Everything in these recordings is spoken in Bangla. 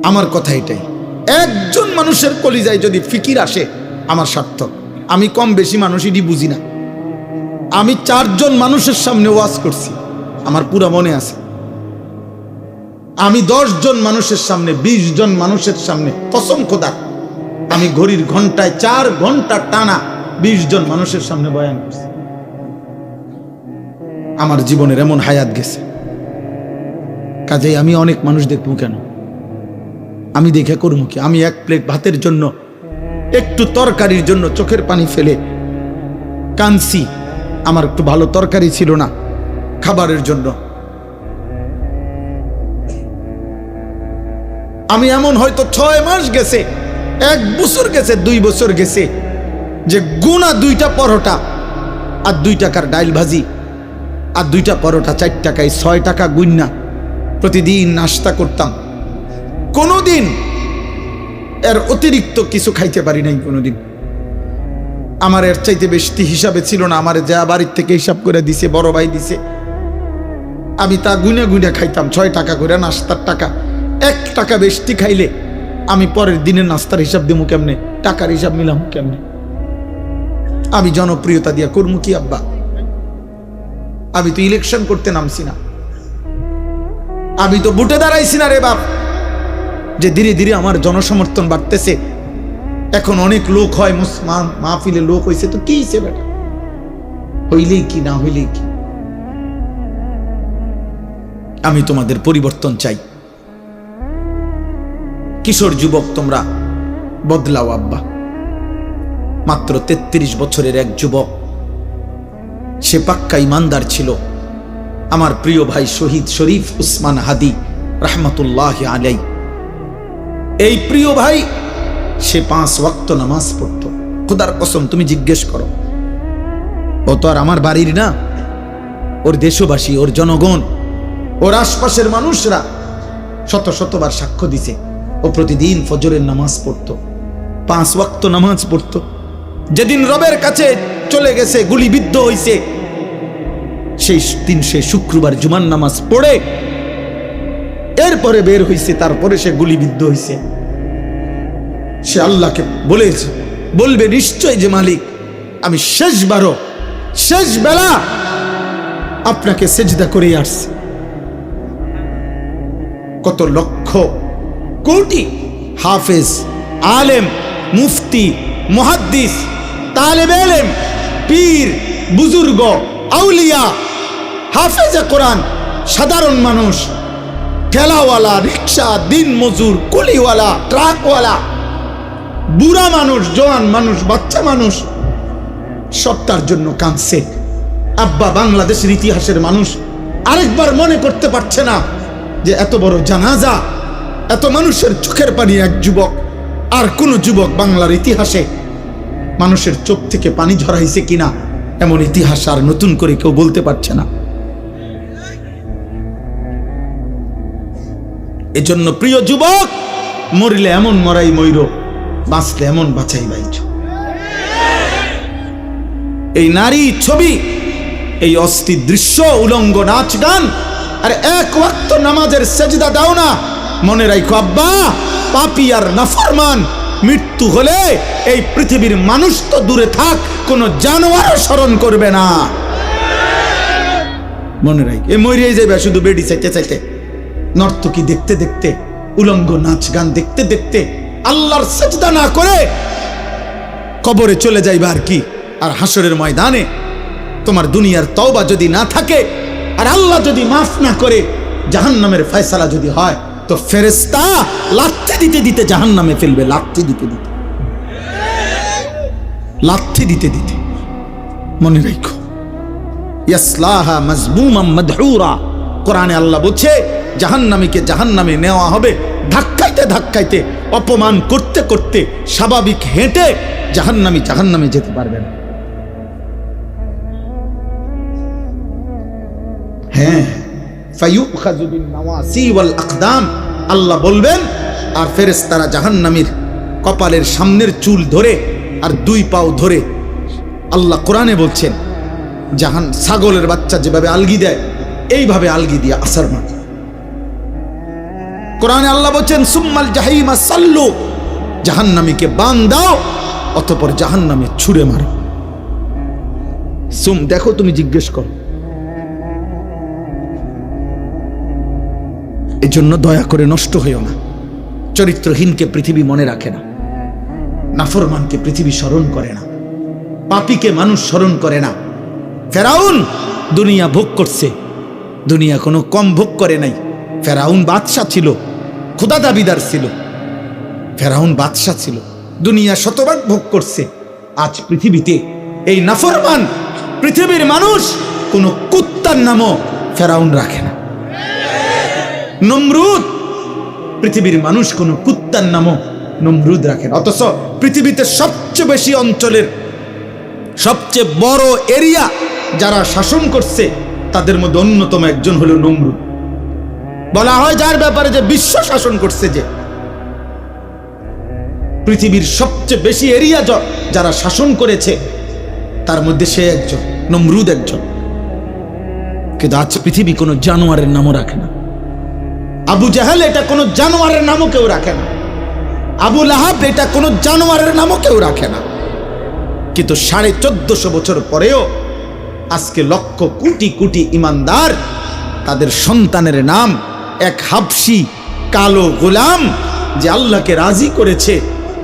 আমার কথা এটাই, একজন মানুষের কলিজায় যদি ফিকির আসে আমার সার্থক। আমি কম বেশি মানুষই বুঝি না। আমি 4 জন মানুষের সামনে ওয়াজ করছি, আমার পুরো মনে আছে। আমি 10 জন মানুষের সামনে, 20 জন মানুষের সামনে, কসম খোদা আমি ঘড়ির ঘন্টায় 4 ঘন্টা টানা 20 জন মানুষের সামনে বয়ান করছি। আমার জীবনের এমন হায়াত গেছে, কাজেই আমি অনেক মানুষ দেখবো কেন? আমি দেখে করবো কি? আমি 1 প্লেট ভাতের জন্য, একটু তরকারির জন্য চোখের পানি ফেলে কাঁদছি। আমার একটু ভালো তরকারি ছিল না খাবারের জন্য। আমি এমন হয়তো 6 মাস গেছে, 1 বছর গেছে, 2 বছর গেছে যে গুনা 2টা পরোটা আর 2 টাকার ডাইল ভাজি আর 2টা পরোটা 4 টাকায় 6 টাকা গুন্না প্রতিদিন নাস্তা করতাম। কোনোদিন এর অতিরিক্ত কিছু খাইতে পারি নাই কোনোদিন। আমার এর চাইতে বেশি হিসাবে ছিল না। আমার যা বাড়ির থেকে হিসাব করে দিছে, বড় ভাই দিছে, আমি তা গুনে গুনে খাইতাম। 6 টাকা করে নাস্তার টাকা। 1 টাকা বেশি খাইলে আমি পরের দিনের নাস্তার হিসাব দিমু কেমনে? টাকার হিসাব মিলাম কেমনে? আমি জনপ্রিয়তা দিয়া করমু কি আব্বা? আমি তো ইলেকশন করতে নামছি না, আমি তো ভোটে দাঁড়াইছি না রে বাপ। যে ধীরে ধীরে আমার জনসমর্থন বাড়তেছে, এখন অনেক লোক হয়, মাহফিলে লোক হয়েছে, তো কি হয়েছে বেটা? হইলেই কি, না হইলেই কি? আমি তোমাদের পরিবর্তন চাই। কিশোর যুবক তোমরা বদলাও আব্বা। মাত্র 33 বছরের এক যুবক, সে পাক্কা ইমানদার ছিল। আমার প্রিয় ভাই শহীদ শরীফ উসমান হাদি রহমতুল্লাহ আলাই, এই প্রিয় ভাই সে 5 ওয়াক্ত নামাজ পড়তো। খোদার কসম, তুমি জিজ্ঞেস করো, ও তো আর আমার বাড়ির না, ওর দেশবাসী, ওর জনগণ, ওর আশপাশের মানুষরা শত শতবার সাক্ষ্য দিছে ও প্রতিদিন ফজরের নামাজ পড়তো, 5 ওয়াক্ত নামাজ পড়তো। যেদিন রবের কাছে চলে গেছে, গুলিবিদ্ধ হইছে, সেই দিন সে শুক্রবার জুমার নামাজ পড়ে এরপরে বের হইছে, তারপরে সে গুলিবিদ্ধ হইছে। সে আল্লাহকে বলবে নিশ্চয় যে মালিক, আমি শেষবারও শেষ বেলা আপনাকে সেজদা করে আসছি। কত লক্ষ কোটি হাফেজ, আলেম, মুফতি, মুহাদ্দিস, তালেবে ইলম, পীর, বুজুর্গ, আউলিয়া, হাফেজে কোরআন, সাধারণ মানুষ, ঠেলাওয়ালা, রিক্সা, দিন মজুর, কুলিওয়ালা, ট্রাকওয়ালা, বুড়া মানুষ, জওয়ান মানুষ, বাচ্চা মানুষ, সব তার জন্য কাঁদছে। আব্বা, বাংলাদেশের ইতিহাসের মানুষ আরেকবার মনে করতে পারছে না যে এত বড় জানাজা, এত মানুষের চোখের পানি এক যুবক, আর কোন যুবক বাংলার ইতিহাসে মানুষের চোখ থেকে পানি ঝরাইছে কিনা, এমন ইতিহাস আর নতুন করে কেউ বলতে পারছে না। এজন্য প্রিয় যুবক, মরিলে এমন মরাই মইর, বাঁচলে এমন বাঁচাই বাইছ। এই নারী ছবি, এই অস্থির দৃশ্য, উলঙ্গ নাচ গান, আর 1 ওয়াক্ত নামাজের সেজদা দাও না, মনে রাখো আব্বা, পাপী আর নাফরমান মৃত্যু হলে এই পৃথিবীর মানুষ তো দূরে থাক, কোন জানোয়ারও স্মরণ করবে না। মনে রাখ, এ মরিয়ে যাবে শুধু বেডি চাইতে চাইতে, নর্তকী দেখতে দেখতে, উলঙ্গ নাচ গান দেখতে দেখতে, আল্লাহর সেজদা না করে কবরে চলে যাইবা আর কি। আর হাসরের ময়দানে তোমার দুনিয়ার তওবা যদি না থাকে, আর আল্লাহ যদি মাফ না করে, জাহান্নামের ফয়সালা যদি হয়, তো ফেরেশতা লাথি দিতে দিতে জাহান্নামে ফেলবে, লাথি দিতে দিতে, লাথি দিতে দিতে। মনে রাখো, ইয়াসলাহা মাজমুমান মাদহুরা, কোরআনে আল্লাহ বলছে জাহান্নামীকে জাহান্নামে নেওয়া হবে ধাক্কাইতে ধাক্কাইতে, অপমান করতে করতে, স্বাভাবিক হেঁটে জাহান্নামী জাহান্নামে যেতে পারবে না। হ্যাঁ, ফায়ুখাযু বিন নাওয়াসি ওয়াল আকদাম, আল্লাহ বলবেন, আর ফেরেশতারা জাহান্নামীর কপালের সামনের চুল ধরে আর 2 পাও ধরে, আল্লাহ কোরআনে বলছেন, ছাগলের বাচ্চা যেভাবে আলগি দেয়, এইভাবে আলগি দিয়ে আসার মাঠে কোরআনে আল্লাহ বলছেন সুম্মাল জাহিমা সাল্লু, জাহান্নামীকে বান দাও অতঃপর জাহান্নামে ছুঁড়ে মারো। দেখো, তুমি জিজ্ঞেস করো। এজন্য দয়া করে নষ্ট হইও না। চরিত্রহীনকে পৃথিবী মনে রাখে না, নাফরমানকে পৃথিবী স্মরণ করে না, পাপীকে মানুষ স্মরণ করে না। ফেরাউন দুনিয়া ভোগ করছে, দুনিয়া কোনো কম ভোগ করে নাই। ফেরাউন বাদশা ছিল, খোদা দাবিদার ছিল, ফেরাউন বাদশা ছিল, দুনিয়া শতভাগ ভোগ করছে। আজ পৃথিবীতে এই নাফরমান পৃথিবীর মানুষ কোনো কুত্তার নামও ফেরাউন রাখে না। নমরুদ, পৃথিবীর মানুষ কোনো কুত্তার নামও নমরুদ রাখে না। অথচ পৃথিবীতে সবচেয়ে বেশি অঞ্চলের সবচেয়ে বড় এরিয়া যারা শাসন করছে তাদের মধ্যে অন্যতম একজন হলো নমরুদ। বলা হয় যার ব্যাপারে যে বিশ্ব শাসন করছে, যে পৃথিবীর সবচেয়ে বেশি এরিয়া যারা শাসন করেছে তার মধ্যে সে একজন, নমরুদ একজন। কিন্তু আজ পৃথিবী কোনো জানোয়ারের নামও রাখে না। আবু জাহেল এটা কোনো জানোয়ারের নামও কেউ রাখে না। আবু লাহাব এটা কোনো জানোয়ারের নামও কেউ রাখে না। কিন্তু 1450 বছর পরেও আজকে লক্ষ কোটি কোটি ইমানদার তাদের সন্তানের নাম এক হাবশি কালো গোলাম যে আল্লাহকে রাজি করেছে,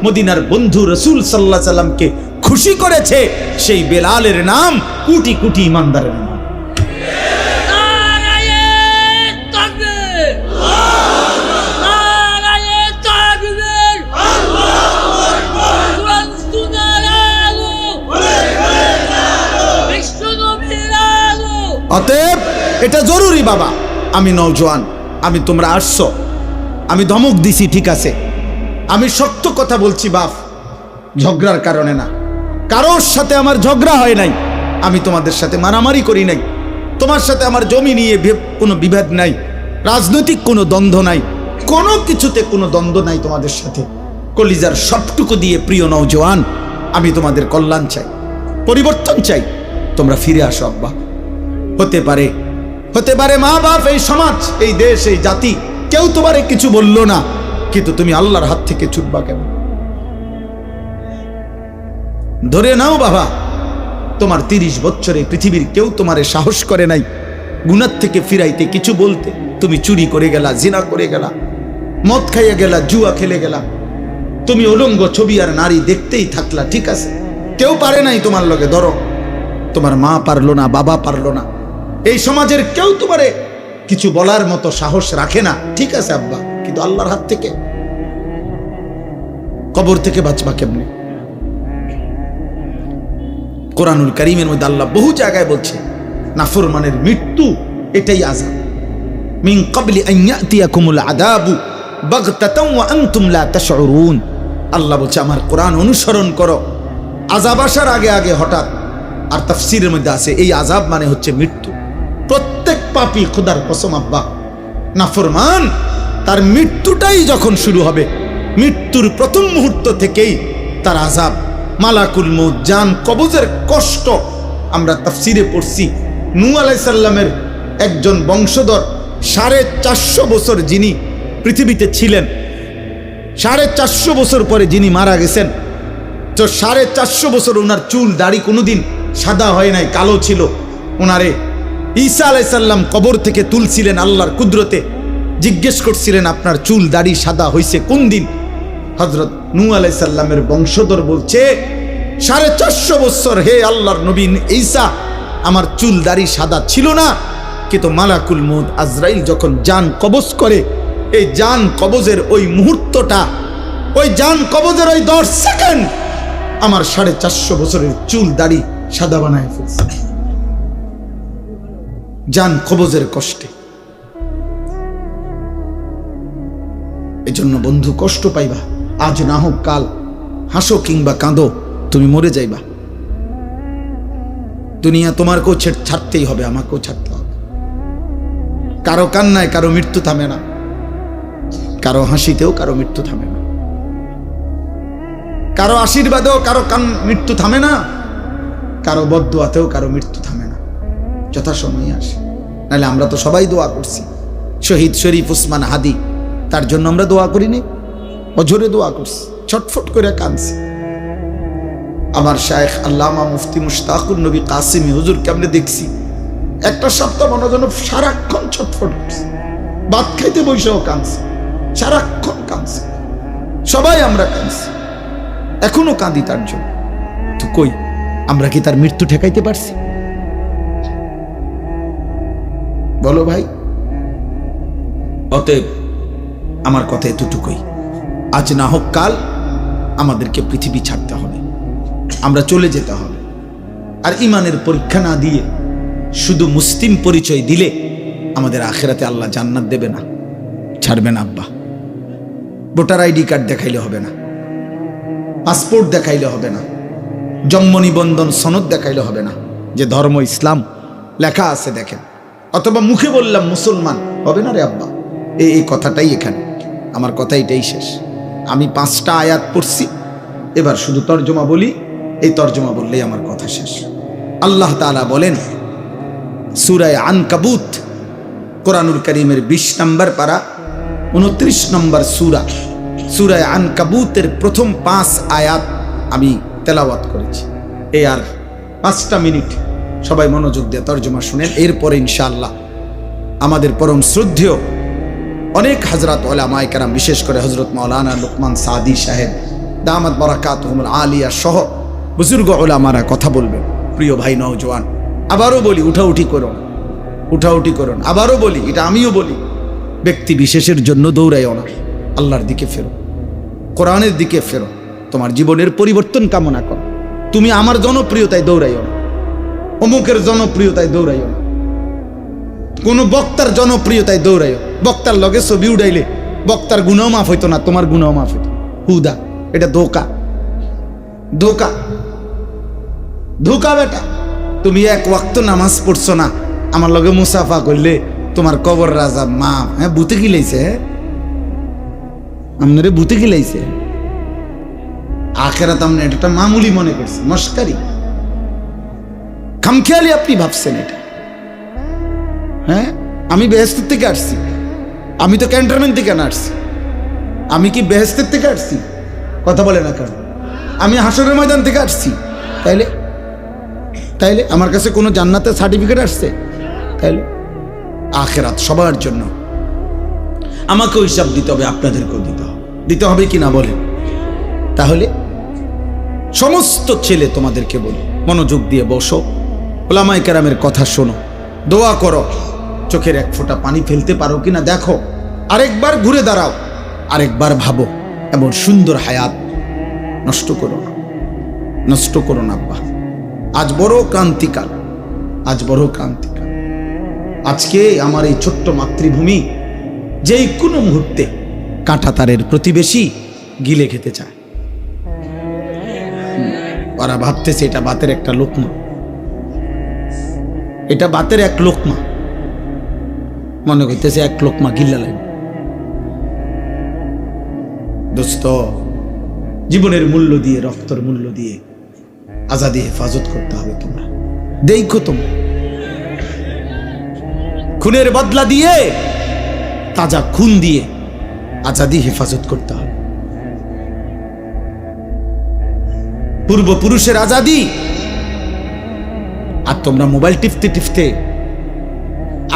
মদিনার বন্ধু রসুল সাল্লাল্লাহু আলাইহি সাল্লামকে খুশি করেছে, সেই বেলালের নাম কোটি কোটি ইমানদারের নাম। অতএব এটা জরুরি বাবা। আমি নওজোয়ান, আমি তোমরা আসছো, আমি ধমক দিছি, ঠিক আছে, আমি শক্ত কথা বলছি বাপ, ঝগড়ার কারণে না। কারোর সাথে আমার ঝগড়া হয় নাই, আমি তোমাদের সাথে মারামারি করি নাই, তোমার সাথে আমার জমি নিয়ে কোনো বিভেদ নাই, রাজনৈতিক কোনো দ্বন্দ্ব নাই, কোনো কিছুতে কোনো দ্বন্দ্ব নাই তোমাদের সাথে। কলিজার সবটুকু দিয়ে প্রিয় নওজোয়ান, আমি তোমাদের কল্যাণ চাই, পরিবর্তন চাই, তোমরা ফিরে আসো আব্বা। হতে পারে মা বাপ, এই সমাজ, এই দেশ, এই জাতি কেউ তোমারে কিছু বললো না, কিন্তু তুমি আল্লাহর হাত থেকে ছুটবা কেন? ধরে নাও বাবা, তোমার 30 বছরে পৃথিবীর কেউ তোমারে সাহস করে নাই গুনাহ থেকে ফিরাইতে, কিছু বলতে। তুমি চুরি করে গেলা, জিনা করে গেলা, মদ খাইয়া গেলা, জুয়া খেলে গেলা, তুমি উলঙ্গ ছবি আর নারী দেখতেই থাকলা, ঠিক আছে, কেউ পারে নাই তোমার লগে। ধরো তোমার মা পারলো না, বাবা পারলো না, এই সমাজের কেউ তোমারে কিছু বলার মতো সাহস রাখে না, ঠিক আছে আব্বা, কিন্তু আল্লাহর হাত থেকে, কবর থেকে বাঁচবা কেমনে? কোরআনুল কারীমের মধ্যে আল্লাহ বহু জায়গায় বলছে নাফরমানের মৃত্যু এটাই আযাব। মিন ক্বাবলি আন ইয়াতিয়াকুমুল আযাবু বাগতাতান ওয়া আনতুম লা তাশউরুন। আল্লাহ বলছে আমার কোরআন অনুসরণ করো, আযাব আসার আগে আগে হঠাৎ। আর তাফসীরের মধ্যে আছে এই আযাব মানে হচ্ছে মৃত্যু। প্রত্যেক পাপী, খোদার কসম আব্বা, নাফরমান তার মৃত্যুটাই যখন শুরু হবে, মৃত্যুর প্রথম মুহূর্ত থেকেই তার আযাব, মালাকুল মউত, জান কবজের কষ্ট। আমরা তাফসীরে পড়ছি নূহ আলাইহিস সালামের একজন বংশধর 450 বছর যিনি পৃথিবীতে ছিলেন, 450 বছর পরে যিনি মারা গেছেন, তো 450 বছর ওনার চুল দাড়ি কোনোদিন সাদা হয় নাই, কালো ছিল। ওনারে ঈসা আলাইহিস সালাম কবর থেকে তুলছিলেন আল্লাহর কুদরতে, জিজ্ঞেস করছিলেন আপনার চুল দাড়ি সাদা হইছে কোন দিন? হযরত নূহ আলাইহিস সালামের বংশধর বলছে 450 বছর হে আল্লাহর নবী ঈসা আমার চুল দাড়ি সাদা ছিল না, কিন্তু মালাকুল মউত আজরাইল যখন জান কবজ করে, এই জান কবজের ওই মুহূর্তটা, ওই জান কবজের ওই 10 সেকেন্ড আমার 450 বছরের চুল দাড়ি সাদা বানায় ফেলছে, জান কবজের কষ্টে। এজন্য বন্ধু কষ্ট পাইবা, আজ না হোক কাল, হাসো কিংবা কাঁদো, তুমি মরে যাইবা। দুনিয়া তোমারকেও ছাড়তেই হবে, আমাকেও ছাড়তে হবে। কারো কান্নায় কারো মৃত্যু থামে না, কারো হাসিতেও কারো মৃত্যু থামে না, কারো আশীর্বাদেও কারো মৃত্যু থামে না, কারো বদদুয়াতেও কারো মৃত্যু থামে না, যথাসময়ে আসে। নাহলে আমরা তো সবাই দোয়া করছি, শহীদ শরীফ উসমান হাদি তার জন্য আমরা দোয়া করিনি, অঝরে দোয়া করছি, ছটফট করে কাঁদছি। আমার শায়েখ আল্লামা মুফতি মুশতাকুর নবী কাসিমি হুজুরকে আমরা দেখছি একটা সপ্তাহ মনে যেন সারাক্ষণ ছটফট করছে, ভাত খাইতে বসেও কাঁদছে, সারাক্ষণ কাঁদছে, সবাই আমরা কাঁদছি, এখনো কাঁদি তার জন্য। তো কই আমরা কি তার মৃত্যু ঠেকাইতে পারছি? বলো ভাই। অতএব আমার কথা এতটুকুই, আজ না হোক কাল আমাদেরকে পৃথিবী ছাড়তে হবে, আমরা চলে যেতে হবে। আর ইমানের পরীক্ষা না দিয়ে শুধু মুসলিম পরিচয় দিলে আমাদের আখেরাতে আল্লাহ জান্নাত দেবে না, ছাড়বে না আব্বা। ভোটার আইডি কার্ড দেখাইলে হবে না, পাসপোর্ট দেখাইলে হবে না, জন্ম নিবন্ধন সনদ দেখাইলে হবে না, যে ধর্ম ইসলাম লেখা আছে দেখেন, অথবা মুখে বললাম মুসলমান, হবে না রে আব্বা। এই কথাটাই এখানে, আমার কথা এটাই শেষ। আমি 5টা আয়াত পড়ছি, এবার শুধু তর্জমা বলি, এই তর্জমা বললেই আমার কথা শেষ। আল্লাহ তাআলা বলেন সূরা আনকাবুত, কোরআনুল কারীমের 20 নম্বর পারা 29 নম্বর সূরা, সূরা আনকাবুতের প্রথম 5 আয়াত আমি তেলাওয়াত করেছি। এই আর 5টা মিনিট সবাই মনোযোগ দিয়ে তর্জমা শুনেন, এরপরে ইনশাআল্লাহ আমাদের পরম শ্রদ্ধেয় অনেক হযরত উলামায়ে কেরাম, বিশেষ করে হযরত মাওলানা লুকমান সাদি সাহেব দামাত বারাকাতুহুমুল আলিয়া সহ বুজুর্গ উলামারা কথা বলবেন। প্রিয় ভাই নওজোয়ান, আবারও বলি উঠাউঠি করুন, উঠাউঠি করুন। আবারও বলি, এটা আমিও বলি, ব্যক্তি বিশেষের জন্য দৌড়াইও না, আল্লাহর দিকে ফেরো, কোরআনের দিকে ফেরো, তোমার জীবনের পরিবর্তন কামনা করো। তুমি আমার জনপ্রিয়তায় দৌড়াইও না, অমুকের জনপ্রিয়তায় দৌড়াইও না, কোন বক্তার জনপ্রিয়তায় দৌড়াইও। বক্তার লগে ছবি উড়াইলে বক্তার গুনাহ মাফ হইতো না, তোমার গুনাহ মাফ হইতো। হুদা, এটা ধোকা, ধোকা, ধোকা বেটা। তুমি এক ওয়াক্ত নামাজ পড়ছো না, আমার লগে মুসাফা করলে তোমার কবর রাজা মাফ। হ্যাঁ, বুতে গিলাইছে, আপনারে বুতে গিলাইছে। আখেরাত আপনি এটা মামুলি মনে করছে, মস্কারি, খামখেয়ালি আপনি ভাবছেন এটা। হ্যাঁ, আমি বেহেশতের থেকে আসছি, আমি তো ক্যান্টনমেন্ট থেকে না আসছি। আমি কি বেহেশতের থেকে আসছি? কথা বলে না কেন? আমি হাসরের ময়দান থেকে আসছি। তাইলে তাইলে আমার কাছে কোনো জান্নাতের সার্টিফিকেট আসছে? তাইলে আখেরাত সবার জন্য, আমাকেও হিসাব দিতে হবে, আপনাদেরকেও দিতে হবে কি না বলেন? তাহলে সমস্ত ছেলে তোমাদেরকে বলি, মনোযোগ দিয়ে বসো, উলামায়ে কেরামের কথা শোনো, দোয়া করো, চোখের এক ফোঁটা পানি ফেলতে পারো কিনা দেখো, আরেকবার ঘুরে দাঁড়াও, আরেকবার ভাবো, এমন সুন্দর হায়াত নষ্ট করো না, নষ্ট করো না আব্বা। আজ বড় ক্রান্তিকাল, আজ বড় ক্রান্তিকাল। আজকে আমার এই ছোট্ট মাতৃভূমি যেই কোনো মুহূর্তে কাঁটাতারের প্রতিবেশী গিলে খেতে চায়। ওরা ভাবতেছে এটা বাতের একটা লোকমা, এটা বাতের এক লোকমা, মনে করতেছে এক লোকমা গিল্লা লাগবে। দোস্ত, জীবনের মূল্য দিয়ে, রক্তের মূল্য দিয়ে আজাদি হেফাজত করতে হবে। তোমরা দেখো, তোমরা খুনের বদলা দিয়ে, তাজা খুন দিয়ে আজাদি হেফাজত করতে হবে। পূর্বপুরুষের আজাদি, আর তোমরা মোবাইল টিপতে টিপতে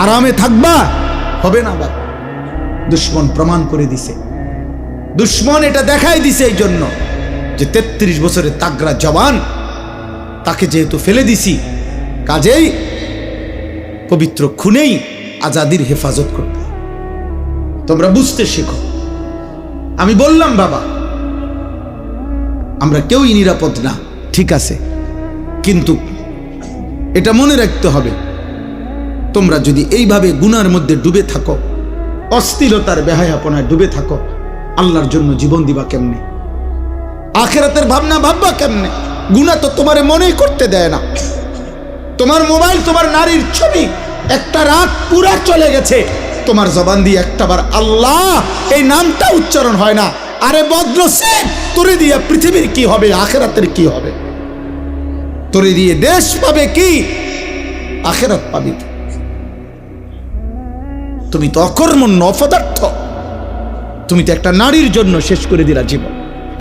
আরামে থাকবা, হবে না। আবার দুশ্মন প্রমাণ করে দিছে, দুশ্মন এটা দেখাই দিছে এই জন্য যে 33 বছরের তাগড়া জওয়ান, তাকে যেহেতু ফেলে দিছি, কাজেই পবিত্র খুনেই আজাদির হেফাজত করতে হবে। তোমরা বুঝতে শেখো। আমি বললাম বাবা, আমরা কেউই নিরাপদ না, ঠিক আছে, কিন্তু এটা মনে রাখতে হবে, তোমরা যদি এইভাবে গুনার মধ্যে ডুবে থাকো, অস্থিরতার বেহায়াপনায় ডুবে থাকো, আল্লাহর জন্য জীবন দিবা কেমনে? আখেরাতের ভাবনা ভাববা কেমনে? গুনাহ তো তোমারে মনেই করতে দেয় না। তোমার মোবাইল, তোমার নারীর ছবি, একটা রাত পুরা চলে গেছে, তোমার জবান দিয়ে একটাবার আল্লাহ এই নামটা উচ্চারণ হয় না। আরে বদনসিব, তোরে দিয়ে পৃথিবীর কি হবে, আখেরাতের কি হবে? তোরে দিয়ে দেশ পাবে কি, আখেরাত পাবি? তুমি তো অকর্মণ্য, অপদার্থ। তুমি তো একটা নারীর জন্য শেষ করে দিলা জীবন।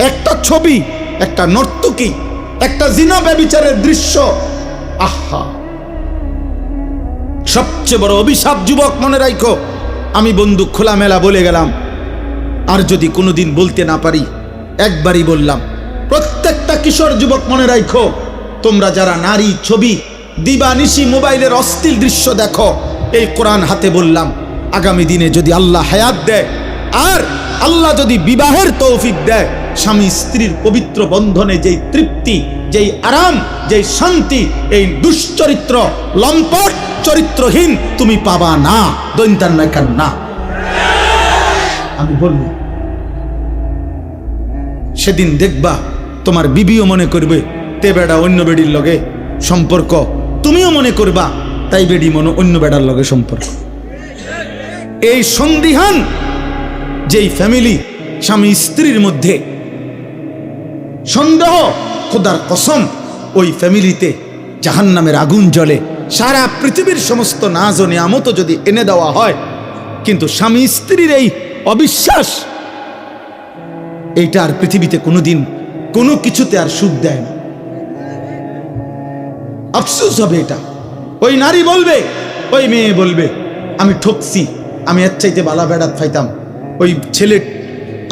একটা ছবি, একটা নর্তকী, একটা জিনা ব্যভিচারের দৃশ্য, আহা! সবচেয়ে বড় অভিশাপ যুবক মনে রাখো, আমি বন্ধু খোলামেলা বলে গেলাম, আর যদি কোনোদিন বলতে না পারি একবারই বললাম, প্রত্যেকটা কিশোর যুবক মনে রাখো, তোমরা যারা নারী ছবি দিবানিশি মোবাইলের অশ্লীল দৃশ্য দেখো, এই কোরআন হাতে বললাম, আগামী দিনে যদি আল্লাহ হায়াত দেয় আর আল্লাহ যদি বিবাহের তৌফিক দেয়, স্বামী স্ত্রীর পবিত্র বন্ধনে যেই তৃপ্তি, যেই আরাম, যেই শান্তি, এই দুশ্চরিত্র লম্পট চরিত্রহীন তুমি পাবা না। দৈন্তান নাইকান না, আমি বলবো। সেদিন দেখবা তোমার বিবিও মনে করবে তে বেড়া অন্য বেডির লগে সম্পর্ক, তুমিও মনে করবা তাই বেডি মনে অন্য বেড়ার লগে সম্পর্ক। এই সন্দিহান যেই ফ্যামিলি, স্বামী স্ত্রীর মধ্যে সন্দেহ, খোদার কসম ওই ফ্যামিলিতে জাহান্নামের আগুন জ্বলে। সারা পৃথিবীর সমস্ত নাজ ও নিয়ামত যদি এনে দেওয়া হয়, কিন্তু স্বামী স্ত্রীর এই অবিশ্বাস, এইটা আর পৃথিবীতে কোনোদিন কোনো কিছুতে আর সুখ দেয় না। আফসোস হবে এটা। ওই নারী বলবে, ওই মেয়ে বলবে, আমি ঠকছি, আমি এর চাইতে বালা বেড়াত পাইতাম। ওই ছেলে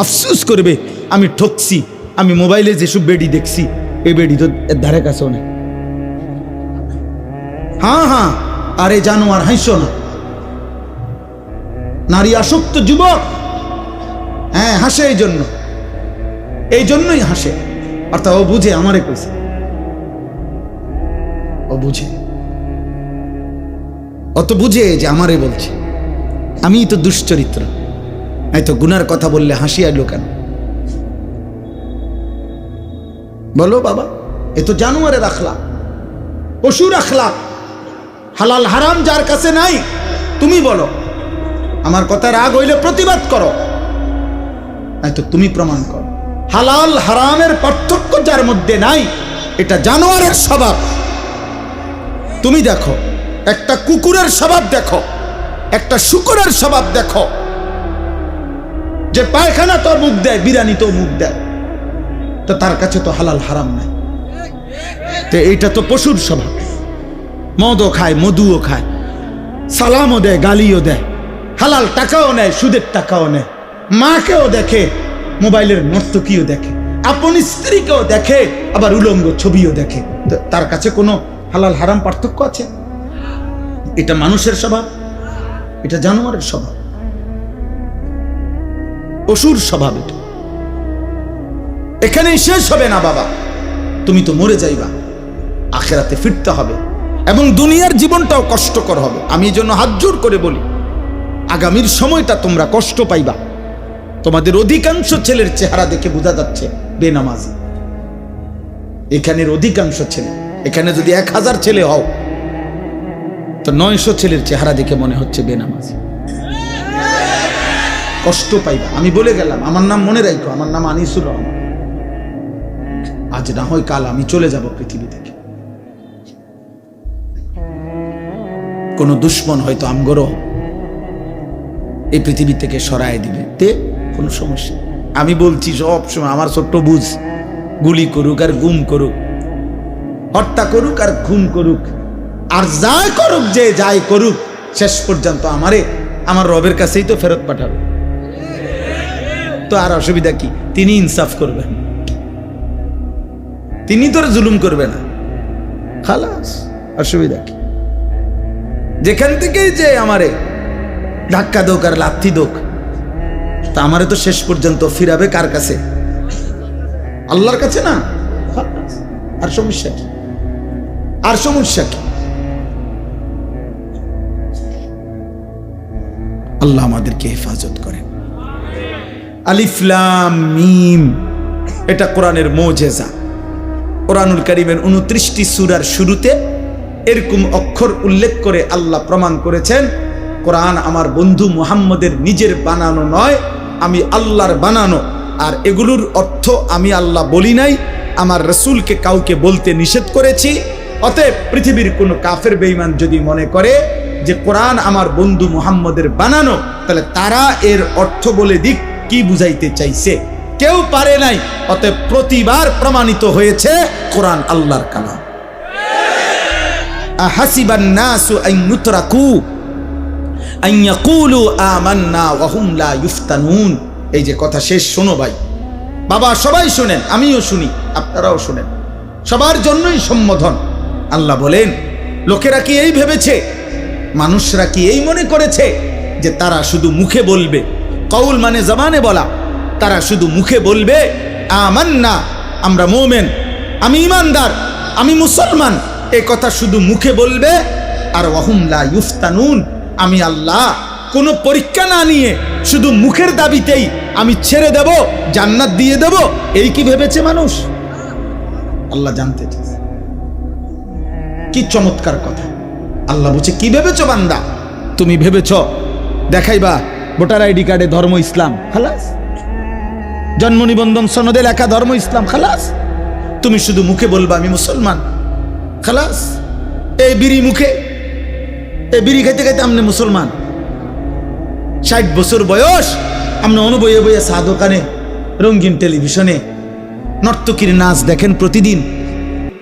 আফসোস করবে, আমি ঠকছি, আমি মোবাইলে যেসব বেডি দেখছি, এই বেডি তো এর ধারে কাছেও নেই। হ্যাঁ হ্যাঁ, আরে জানোয়ার, হাসো না। নারী আসক্ত যুবক, হ্যাঁ হাসে, এই জন্যই হাসে। অর্থাৎ ও বুঝে আমারে কইছে, ও বুঝে, অত বুঝে যে আমারে বলছে। আমি তো দুশ্চরিত্র, এই তো গুনার কথা বললে হাসি আইলো কেন? বলো বাবা, এ তো জানোয়ারে রাখলা, পশু রাখলা। হালাল হারাম যার কাছে নাই, তুমি বলো। আমার কথা রাগ হইলে প্রতিবাদ করো, এই তো তুমি প্রমাণ করো। হালাল হারামের পার্থক্য যার মধ্যে নাই, এটা জানোয়ারের স্বভাব। তুমি দেখো, একটা কুকুরের স্বভাব দেখো, একটা শূকরের স্বভাব দেখো, যে পায়খানা তো মুখ দেয়, বিরানি তো মুখ দেয়, তো তার কাছে তো হালাল হারাম নাই। তো এইটা তো পশুর স্বভাব। মদও খায়, মধুও খায়, সালামও দেয়, গালিও দেয়, হালাল টাকাও নেয়, সুদের টাকাও নেয়, মাকেও দেখে, মোবাইলের নর্তকীও দেখে, আপন স্ত্রীকেও দেখে, আবার উলঙ্গ ছবিও দেখে। তার কাছে কোনো হালাল হারাম পার্থক্য আছে? এটা মানুষের স্বভাব, এটা জানোয়ারের স্বভাব, পশুর স্বভাব। এটা এখানেই শেষ হবে না বাবা, তুমি তো মরে যাইবা, আখেরাতে ফিরতে হবে, এবং দুনিয়ার জীবনটাও কষ্টকর হবে। আমি এই জন্য হাত জোর করে বলি, আগামীর সময়টা তোমরা কষ্ট পাইবা। তোমাদের অধিকাংশ ছেলের চেহারা দেখে বোঝা যাচ্ছে বেনামাজি। এখানের অধিকাংশ ছেলে, এখানে যদি 1000 ছেলে হও, তো 900 ছেলের চেহারা দেখে মনে হচ্ছে বেনামাজি। কষ্ট পাইবা, আমি বলে গেলাম। আমার নাম মনে রাখো, আমার নাম আনিসুর রহমান। আজ না হয় কাল আমি চলে যাব পৃথিবী থেকে। কোন দুশ্মন হয়তো আমগরও এই পৃথিবী থেকে সরায় দিবে, তে কোনো সমস্যা। আমি বলছি সব সময়, আমার ছোট্ট বুঝ, গুলি করুক আর গুম করুক, হত্যা করুক আর খুন করুক, আর যাই করুক, যে যাই করুক, শেষ পর্যন্ত আমারে আমার রবের কাছেই তো ফেরত পাঠাবে। তো আর অসুবিধা কি? তিনি ইনসাফ করবেন, তিনি তোর জুলুম করবে না, খালাস। অসুবিধা কি? যেখান থেকেই যে আমারে ধাক্কা দোক আর লাথি দোক, তা আমারে তো শেষ পর্যন্ত ফিরাবে কার কাছে? আল্লাহর কাছে না? আর সমস্যা কি? আর সমস্যা কি? আল্লাহ আমাদেরকে হেফাজত করেন। আলিফ লাম মিম, এটা কোরআনের মুজিজা। কোরআনুল কারীমের 29টি সূরার শুরুতে এরকম অক্ষর উল্লেখ করে আল্লাহ প্রমাণ করেছেন, কোরআন আমার বন্ধু মুহাম্মদের নিজের বানানো নয়, আমি আল্লাহর বানানো। আর এগুলোর অর্থ আমি আল্লাহ বলি নাই, আমার রাসূলকে কাউকে বলতে নিষেধ করেছি। অতএব পৃথিবীর কোনো কাফের বেঈমান যদি মনে করে যে কোরআন আমার বন্ধু মুহাম্মদের বানানো, তাহলে তারা এর অর্থ বলে দিক কি বুঝাইতে চাইছে কেউ পারে নাই। অতএব প্রতিবার প্রমাণিত হয়েছে কোরআন আল্লাহর কালাম। আহাসিবান নাসু আন ইউতরাকু আন ইয়াকুলু আমান্না ওয়া হুম লা ইফতানুন। এই যে কথা শেষ, শোনো ভাই, বাবা সবাই শোনেন, আমিও শুনি, আপনারাও শোনেন, সবার জন্যই সম্বোধন। আল্লাহ বলেন, লোকেরা কি এই ভেবেছে, মানুষরা কি এই মনে করেছে যে তারা শুধু মুখে বলবে, কওল মানে জবানে বলা, তারা শুধু মুখে বলবে আমান্না, আমরা মুমিন, আমি ঈমানদার, আমি মুসলমান, এই কথা শুধু মুখে বলবে, আর ওয়াহুম লা ইফতানুন, আমি আল্লাহ কোনো পরীক্ষা না নিয়ে শুধু মুখের দাবিতেই আমি ছেড়ে দেব, জান্নাত দিয়ে দেব, এই কি ভেবেছে মানুষ? আল্লাহ জানতে চাইছে। কি চমৎকার কথা। আল্লাহ বলছে, কি ভেবেছো বান্দা? তুমি ভেবেছ দেখাইবা ভোটার আইডি কার্ডে ধর্ম ইসলাম, খালাস, জন্ম নিবন্ধন সনদে লেখা ধর্ম ইসলাম, খালাস, তুমি শুধু মুখে বলবা আমি মুসলমান, খালাস। এই বিড়ি মুখে, এই বিড়ি খাইতে খাইতে আমনে মুসলমান। 60 বছর বয়স, আপনি অনুবয়ে বইয়ে চা দোকানে, রঙিন টেলিভিশনে নর্তকীর নাচ দেখেন প্রতিদিন,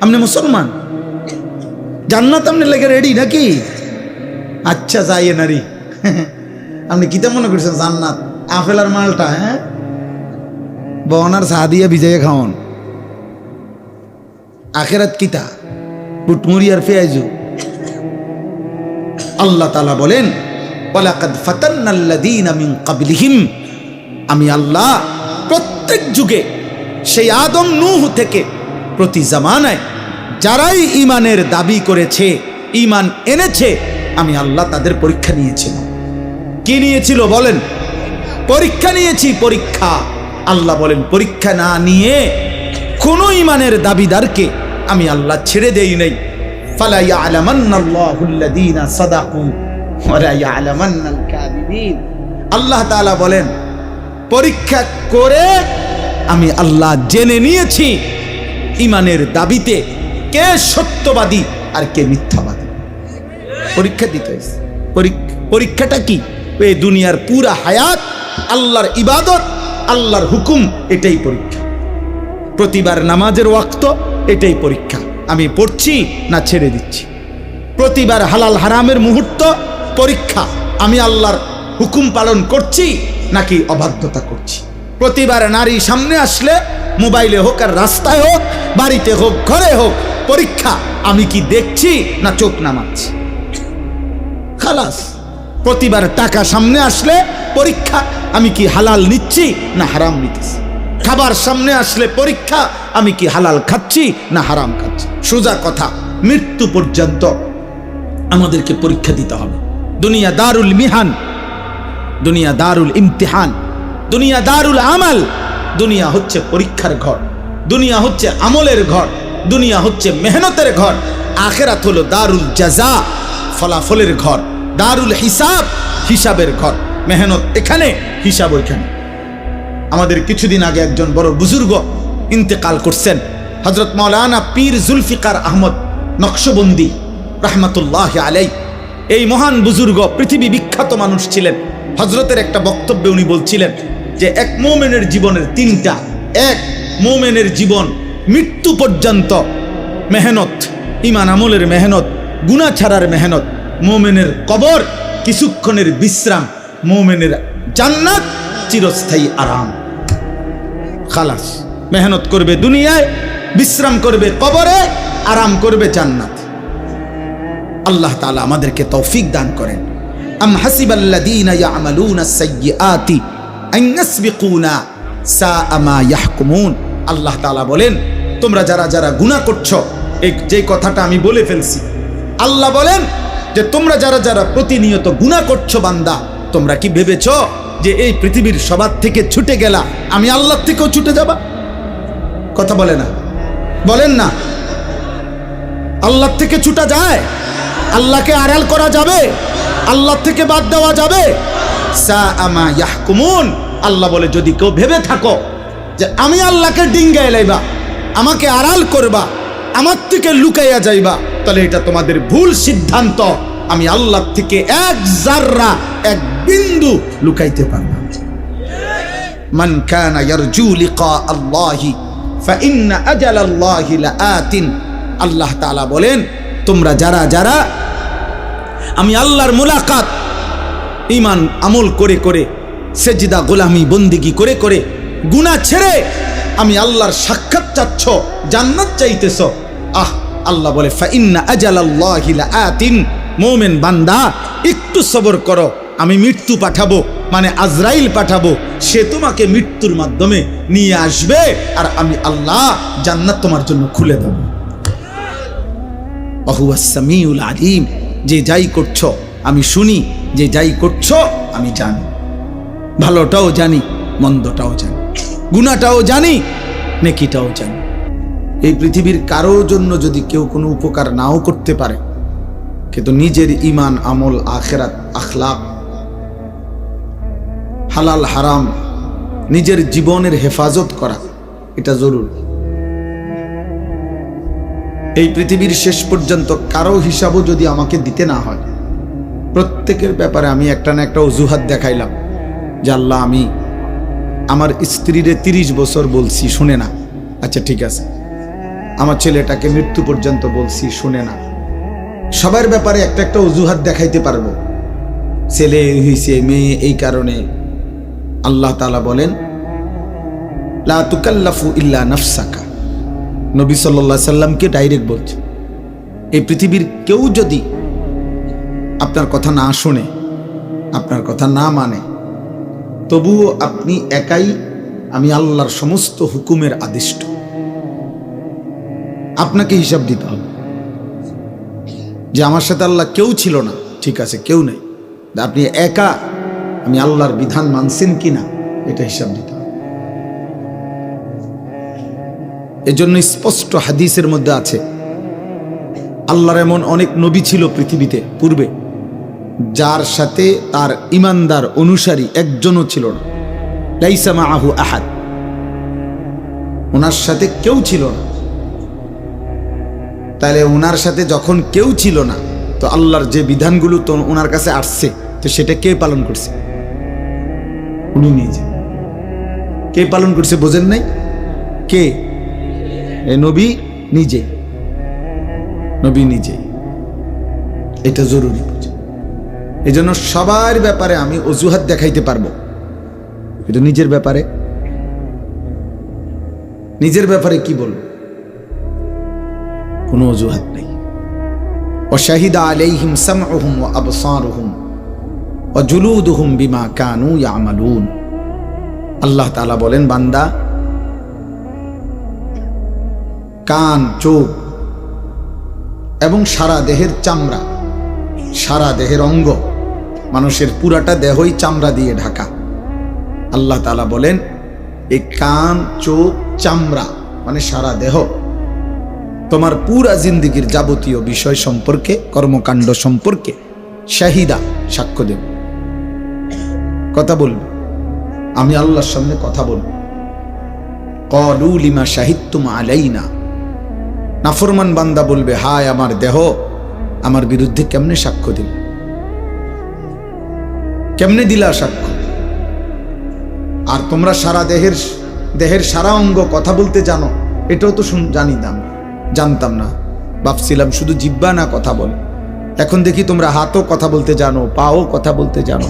আপনি মুসলমান। জান্নাত আপনি লেগে রেডি নাকি? আচ্ছা যাইয়ে নারী, আপনি কিতা মনে করছেন জান্নাত? আপেল আর মালটা, হ্যাঁ, বনার চা দিয়ে ভিজাইয়া খাওয়ান। আখেরাত কিতা? বুটমুড়ি আর পেঁয়াজু। আল্লাহ তাআলা বলেন, ওয়ালাকাদ ফাতান্নাল্লাযীনা মিন ক্বাবলিহিম, আমি আল্লাহ প্রত্যেক যুগে, সেই আদম নূহ থেকে প্রতি জামানায় যারাই ঈমানের দাবি করেছে, ঈমান এনেছে, আমি আল্লাহ তাদের পরীক্ষা নিয়েছিলাম। কি নিয়েছিল বলেন? পরীক্ষা নিয়েছি, পরীক্ষা। আল্লাহ বলেন, পরীক্ষা না নিয়ে কোন ঈমানের দাবিদারকে আমি আল্লাহ ছেড়ে দেই নাই। ফালা ইয়ালামান্নাল্লাহুল্লাযীনা সাদাকু ওয়া লা ইয়ালামান্নাল কাযিবিন। আল্লাহ তাআলা বলেন, পরীক্ষা করে আমি আল্লাহ জেনে নিয়েছি ঈমানের দাবিতে কে সত্যবাদী আর কে মিথ্যাবাদী। পরীক্ষা দিতে হয়েছে। পরীক্ষাটা কি? এই দুনিয়ার পুরা হায়াত আল্লাহর ইবাদত, আল্লাহর হুকুম, এটাই পরীক্ষা। প্রতিবার নামাজের ওয়াক্ত, এটাই পরীক্ষা, আমি পড়ছি না ছেড়ে দিচ্ছি। প্রতিবার হালাল হারামের মুহূর্ত, পরীক্ষা, আমি আল্লাহর হুকুম পালন করছি নাকি অবাধ্যতা করছি। প্রতিবার নারী সামনে আসলে, মোবাইলে হোক আর রাস্তায় হোক, বাড়িতে হোক ঘরে হোক, পরীক্ষা, আমি কি দেখছি না চোখ নামাচ্ছি, খালাস। প্রতিবার টাকা সামনে আসলে পরীক্ষা, আমি কি হালাল নিচ্ছি না হারাম নিতেছি। খাবার সামনে আসলে পরীক্ষা, আমি কি হালাল খাচ্ছি না হারাম খাচ্ছি। সোজা কথা, মৃত্যু পর্যন্ত আমাদেরকে পরীক্ষা দিতে হবে। দুনিয়া দারুল মিহান, দুনিয়া দারুল ইমতিহান, দুনিয়া দারুল আমাল। দুনিয়া হচ্ছে পরীক্ষার ঘর, দুনিয়া হচ্ছে আমলের ঘর, দুনিয়া হচ্ছে মেহনতের ঘর। আখিরাত হলো দারুল জাযা, ফলাফলের ঘর, দারুল হিসাব, হিসাবের ঘর। মেহনত এখানে, হিসাব ওইখানে। আমাদের কিছুদিন আগে একজন বড় বুজুর্গ ইন্তেকাল করছেন, হযরত মাওলানা পীর জুলফিকার আহমদ নকশবন্দি রাহমাতুল্লাহ আলাইহি। এই মহান বুজুর্গ পৃথিবী বিখ্যাত মানুষ ছিলেন। হযরতের একটা বক্তব্যে উনি বলছিলেন যে এক মুমিনের জীবনের তিনটা, এক মুমিনের জীবন মৃত্যু পর্যন্ত মেহনত, ঈমান আমলের মেহনত, গুনাহ ছাড়ার মেহনত, মুমিনের কবর কিছুক্ষণের বিশ্রাম, মুমিনের জান্নাত চিরস্থায়ী আরাম। খালাস, মেহনত করবে দুনিয়ায়, বিশ্রাম করবে কবরে, আরাম করবে জান্নাত। আল্লাহ তাআলা আমাদেরকে তৌফিক দান করেন। আম হাসিবাল্লাযীনা ইয়ামালুনাস সাইয়্যাতি আন ইয়াসবিকুনা সাআ মা ইয়াহকুমুন। আল্লাহ তাআলা বলেন, তোমরা যারা যারা গুনাহ করছো, এই যে কথাটা আমি বলে ফেলছি, আল্লাহ বলেন যে তোমরা যারা যারা প্রতিনিয়ত গুনাহ করছো বান্দা, তোমরা কি ভেবেছো যে এই পৃথিবীর সবার থেকে ছুটে গেলা, আমি আল্লাহ থেকেও ছুটে যাবা? কথা বলে না, বলেন না। আল্লাহ থেকে ছুটা যায়? আল্লাহকে আড়াল করা যাবে? আল্লাহ থেকে বাদ দেওয়া যাবে? সাআ মা ইয়াহকুমুন। আল্লাহ বলে, যদি কেউ ভেবে থাকো যে আমি আল্লাহকে ডিঙ্গায় লাইবা, আমাকে আড়াল করবা, আমার থেকে লুকাইয়া যাইবা, তাহলে এটা তোমাদের ভুল সিদ্ধান্ত। আমি আল্লাহ থেকে এক জাররা, এক বিন্দু লুকাইতে পারবো না। মান কানা ইয়ারজু লিকা আল্লাহি ফাইন্না আজালাল্লাহি লাআতিন। আল্লাহ তাআলা বলেন, তোমরা যারা যারা আমি আল্লাহর মুলাকাত ঈমান আমল করে করে, সেজদা গোলামি বন্দিগি করে করে, গুনাহ ছেড়ে আমি আল্লাহর সাক্ষাৎ চাচ্ছ, জান্নাত চাইতেছ, আল্লাহ বলে ফাইন্না আজালাল্লাহি লাআতিন, মুমিন বান্দা একটু সবর করো, আমি মৃত্যু পাঠাবো, মানে আজরাইল পাঠাবো, সে তোমাকে মৃত্যুর মাধ্যমে নিয়ে আসবে, আর আমি আল্লাহ জান্নাত তোমার জন্য খুলে দেব। ওয়াহুয়াস সামিউল আলিম, যে যাই করছো আমি শুনি, যে যাই করছো আমি জানি, ভালোটাও জানি মন্দটাও জানি, গুনাহটাও জানি নেকিটাও জানি। এই পৃথিবীর কারো জন্য যদি কেউ কোনো উপকার নাও করতে পারে, কিন্তু নিজের ঈমান আমল আখিরাত আখলাক হালাল হারাম নিজের জীবনের হেফাজত করা এটা জরুরি। এই পৃথিবীর শেষ পর্যন্ত কারো হিসাবও যদি আমাকে দিতে না হয়, প্রত্যেকের ব্যাপারে আমি একটা না একটা অজুহাত দেখাইলাম যে আল্লাহ আমি আমার স্ত্রীরে 30 বছর বলছি শুনে না, আচ্ছা ঠিক আছে, আমার ছেলেটাকে মৃত্যু পর্যন্ত বলছি শুনে না, সবার ব্যাপারে একটা একটা অজুহাত দেখাইতে পারবো, ছেলে হইছে মেয়ে এই কারণে। আল্লাহ তাআলা বলেন লা তুকাল্লাফু ইল্লা নাফসাকা, নবী সাল্লাল্লাহু আলাইহি সাল্লামকে ডাইরেক্ট বলছে, এই পৃথিবীর কেউ যদি আপনার কথা না শুনে, আপনার কথা না মানে, তবুও আপনি একাই আমি আল্লাহর সমস্ত হুকুমের আদিষ্ট, আপনাকে হিসাব দিতে হবে যে আমার সাথে আল্লাহ কেউ ছিল না, ঠিক আছে কেউ নেই, আপনি একা আমি আল্লাহর বিধান মানছেন কিনা এটা হিসাব দিতে হবে। এজন্য স্পষ্ট হাদিসের মধ্যে আছে, আল্লাহর এমন অনেক নবী ছিল পৃথিবীতে পূর্বে, যার সাথে তার ইমানদার অনুসারী একজনও ছিল না, লাইসা মাআহু আহাদ, ওনার সাথে কেউ ছিল না। তাহলে ওনার সাথে যখন কেউ ছিল না, তো আল্লাহর যে বিধানগুলো তো ওনার কাছে আসছে, তো সেটা কে পালন করছে? উনি নিজে। কে পালন করছে বোঝেন নাই? কে? নবী নিজে, নবী নিজে। এটা জরুরি বুঝে। এই জন্য সবার ব্যাপারে আমি অজুহাত দেখাইতে পারবো, কিন্তু নিজের ব্যাপারে, নিজের ব্যাপারে কি বলবো? কোনো অজুহাত নেই। ওয়াশাহিদা আলাইহিম সামউহুম ওয়া আবসারুহুম ওয়া জুলুদুহুম বিমা কানু ইয়ামালুন। আল্লাহ তাআলা বলেন, বান্দা কান, চোখ এবং সারা দেহের চামড়া, সারা দেহের অঙ্গ, মানুষের পুরাটা দেহই চামড়া দিয়ে ঢাকা। আল্লাহ তাআলা বলেন এই কান, চোখ, চামড়া মানে সারা দেহ তোমার পুরা জিন্দেগীর যাবতীয় বিষয় সম্পর্কে, কর্মকাণ্ড সম্পর্কে শাহিদা, সাক্ষ্য দেব, কথা বলবে। আমি আল্লাহর সামনে কথা বলবো। ক্বালু লিমা শাহিদতুম আলাইনা, নাফরমান বান্দা বলবে, হায় আমার দেহ আমার বিরুদ্ধে কেমনে সাক্ষ্য দিল, কেমনে দিলা সাক্ষ্য? আর তোমরা সারা দেহের সারা অঙ্গ কথা বলতে জানো, এটাও তো জানতাম না, ভাবছিলাম শুধু জিহ্বা না কথা বল। এখন দেখি তোমরা হাতও কথা বলতে জানো, পাও কথা বলতে জানো।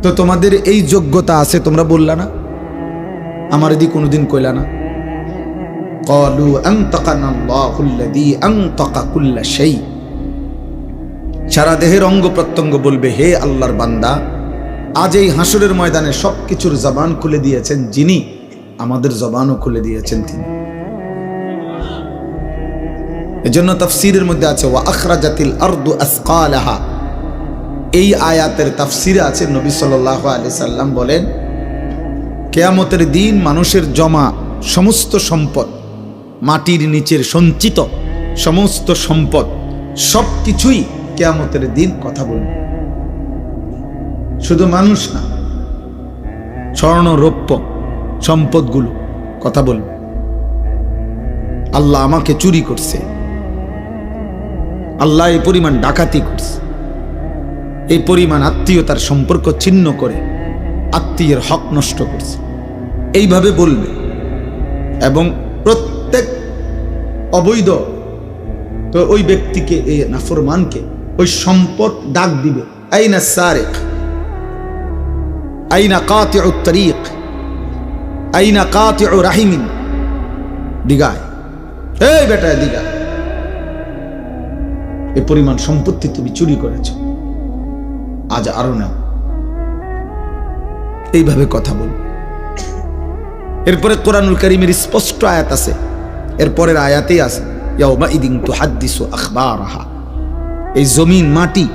তো তোমাদের এই যোগ্যতা আছে, তোমরা বললা না, আমার এদিকে কোনোদিন কইলা না। ক্বালু আনতাকানা আল্লাহুল্লাযী আনতাকা কুল্লা শাই, সারা দেহের অঙ্গ প্রত্যঙ্গ বলবে, হে আল্লাহর বান্দা, আজ এই হাসরের ময়দানে সবকিছুর জবান খুলে দিয়েছেন যিনি, আমাদের জবানও খুলে দিয়েছেন তিনি। এজন্য তাফসীরের মধ্যে আছে ওয়া আখরাজাতিল আরদু আসকালাহা, এই আয়াতের তাফসীরে আছে নবী সাল্লাল্লাহু আলাইহি সাল্লাম বলেন, কিয়ামতের দিন মানুষের জমা সমস্ত সম্পদ, মাটির নিচের সঞ্চিত সমস্ত সম্পদ, সবকিছুই কিয়ামতের দিন কথা বলবে। শুধু মানুষ না, স্বর্ণ রৌপ্য সম্পদগুলো কথা বলবে, আল্লাহ আমাকে চুরি করছে, আল্লাহ এই পরিমাণ ডাকাতি করছে, এই পরিমাণ আত্মীয়তার সম্পর্ক ছিন্ন করে আত্মীয়ের হক নষ্ট করছে, এইভাবে বলবে। এবং প্রত্যেক অবৈধ তো ওই ব্যক্তিকে, এই নাফরমানকে ওই সম্পদ ডাক দিবে, আইনা সারিক, আইনা কাতিউ তরিক, আইনা কাতিউ রাহিমিন, দিগায়, এই বেটা দিগায়, এই পরিমাণ সম্পত্তি তুমি চুরি করেছ, আজ আরো নাও। এইভাবে কথা বল। এরপরে কোরআনুল কারীমের স্পষ্ট আয়াত আছে, এরপরের আয়াতেই আছে, ইয়াউমাইদিন তুহাদ্দিসু আখবারাহা, এই জমিন মাটি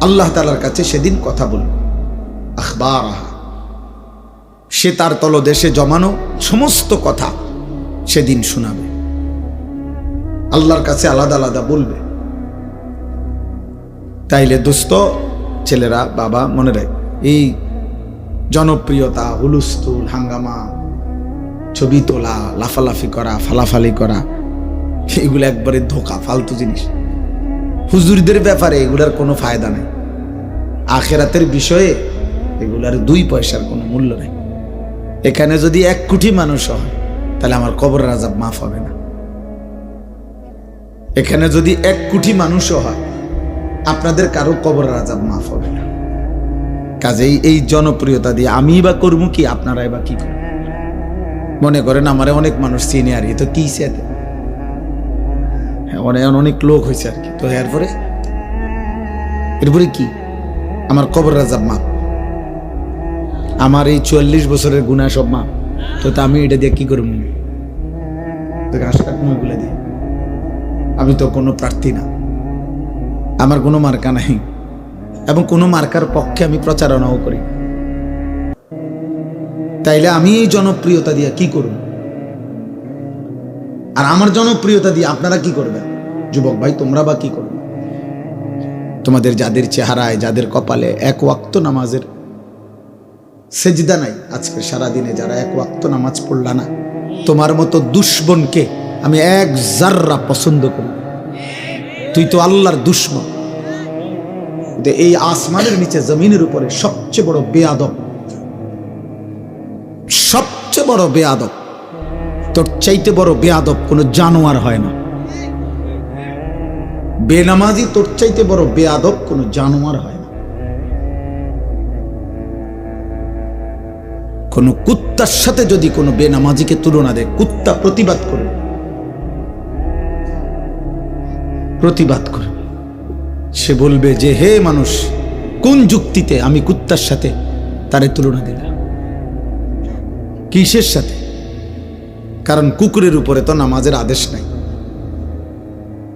আল্লাহ তাআলার কাছে সেদিন কথা বলবে, আখবারাহা, সে তার তলদেশে জমানো সমস্ত কথা সেদিন শোনাবে, আল্লাহর কাছে আলাদা আলাদা বলবে। তাইলে দোস্ত, ছেলেরা, বাবা, মনে রাখ, এই জনপ্রিয়তা, হুলুস্থুল, হাঙ্গামা, ছবি তোলা, লাফালাফি করা, ফালাফালি করা, এগুলো একবারে ধোঁকা, ফালতু জিনিস। হুজুরদের ব্যাপারে এগুলার কোনো ফায়দা নেই, আখেরাতের বিষয়ে এগুলার 2 পয়সার কোনো মূল্য নেই। এখানে যদি 1 কোটি মানুষ হয় তাহলে আমার কবরের আযাব মাফ হবে না। এখানে যদি 1 কোটি মানুষও হয়, আপনাদের কারো কবরের আযাব মাফ হবে না। কাজেই এই জনপ্রিয়তা দিয়ে আমি বা করবো কি, আপনারাই বা কি করবেন? মনে করেন আমারে অনেক মানুষ চিনে, আর এ তো কি সাথে অনেক লোক হয়েছে আর কি, তো এরপরে কি আমার কবরের আযাব মাফ, আমার এই 44 বছরের গুনাহ সব মাফ, তো আমি এটা দিয়ে কি করবো? ঘাস কাটবো এগুলো দিয়ে? আমি তো কোনো প্রার্থী না, আমার কোনো মার্কা নাই, এবং কোনো মার্কার পক্ষে আমি প্রচারণাও করি। তাইলে আমি এই জনপ্রিয়তা দিয়ে কি করব? আর আমার জনপ্রিয়তা দিয়ে আপনারা কি করবেন? যুবক ভাই, তোমরা বা কি করবে? তোমাদের যাদের চেহারায়, যাদের কপালে 1 ওয়াক্ত নামাজের সেজদা নাই, আজকে সারাদিনে যারা 1 ওয়াক্ত নামাজ পড়লা না, তোমার মতো দুশমনকে আমি 1 জাররা পছন্দ করি। তুই তো আল্লাহর দুশমন। এই আসমানের নিচে, জমিনের উপরে সবচেয়ে বড় বেয়াদব, সবচেয়ে বড় বেয়াদব, তোর চাইতে বড় বেয়াদব কোন জানোয়ার হয় না। বেনামাজি তোর চাইতে বড় বেয়াদব কোন জানোয়ার হয় না। কোন কুত্তার সাথে যদি কোনো বেনামাজিকে তুলনা দেয়, কুত্তা প্রতিবাদ করবে, প্রতিবাদ করবে। সে বলবে যে, হে মানুষ, কোন যুক্তিতে আমি কুত্তার সাথে তারে তুলনা দিলাম? কিসের সাথে? কারণ কুকুরের উপরে তো নামাজের আদেশ নাই,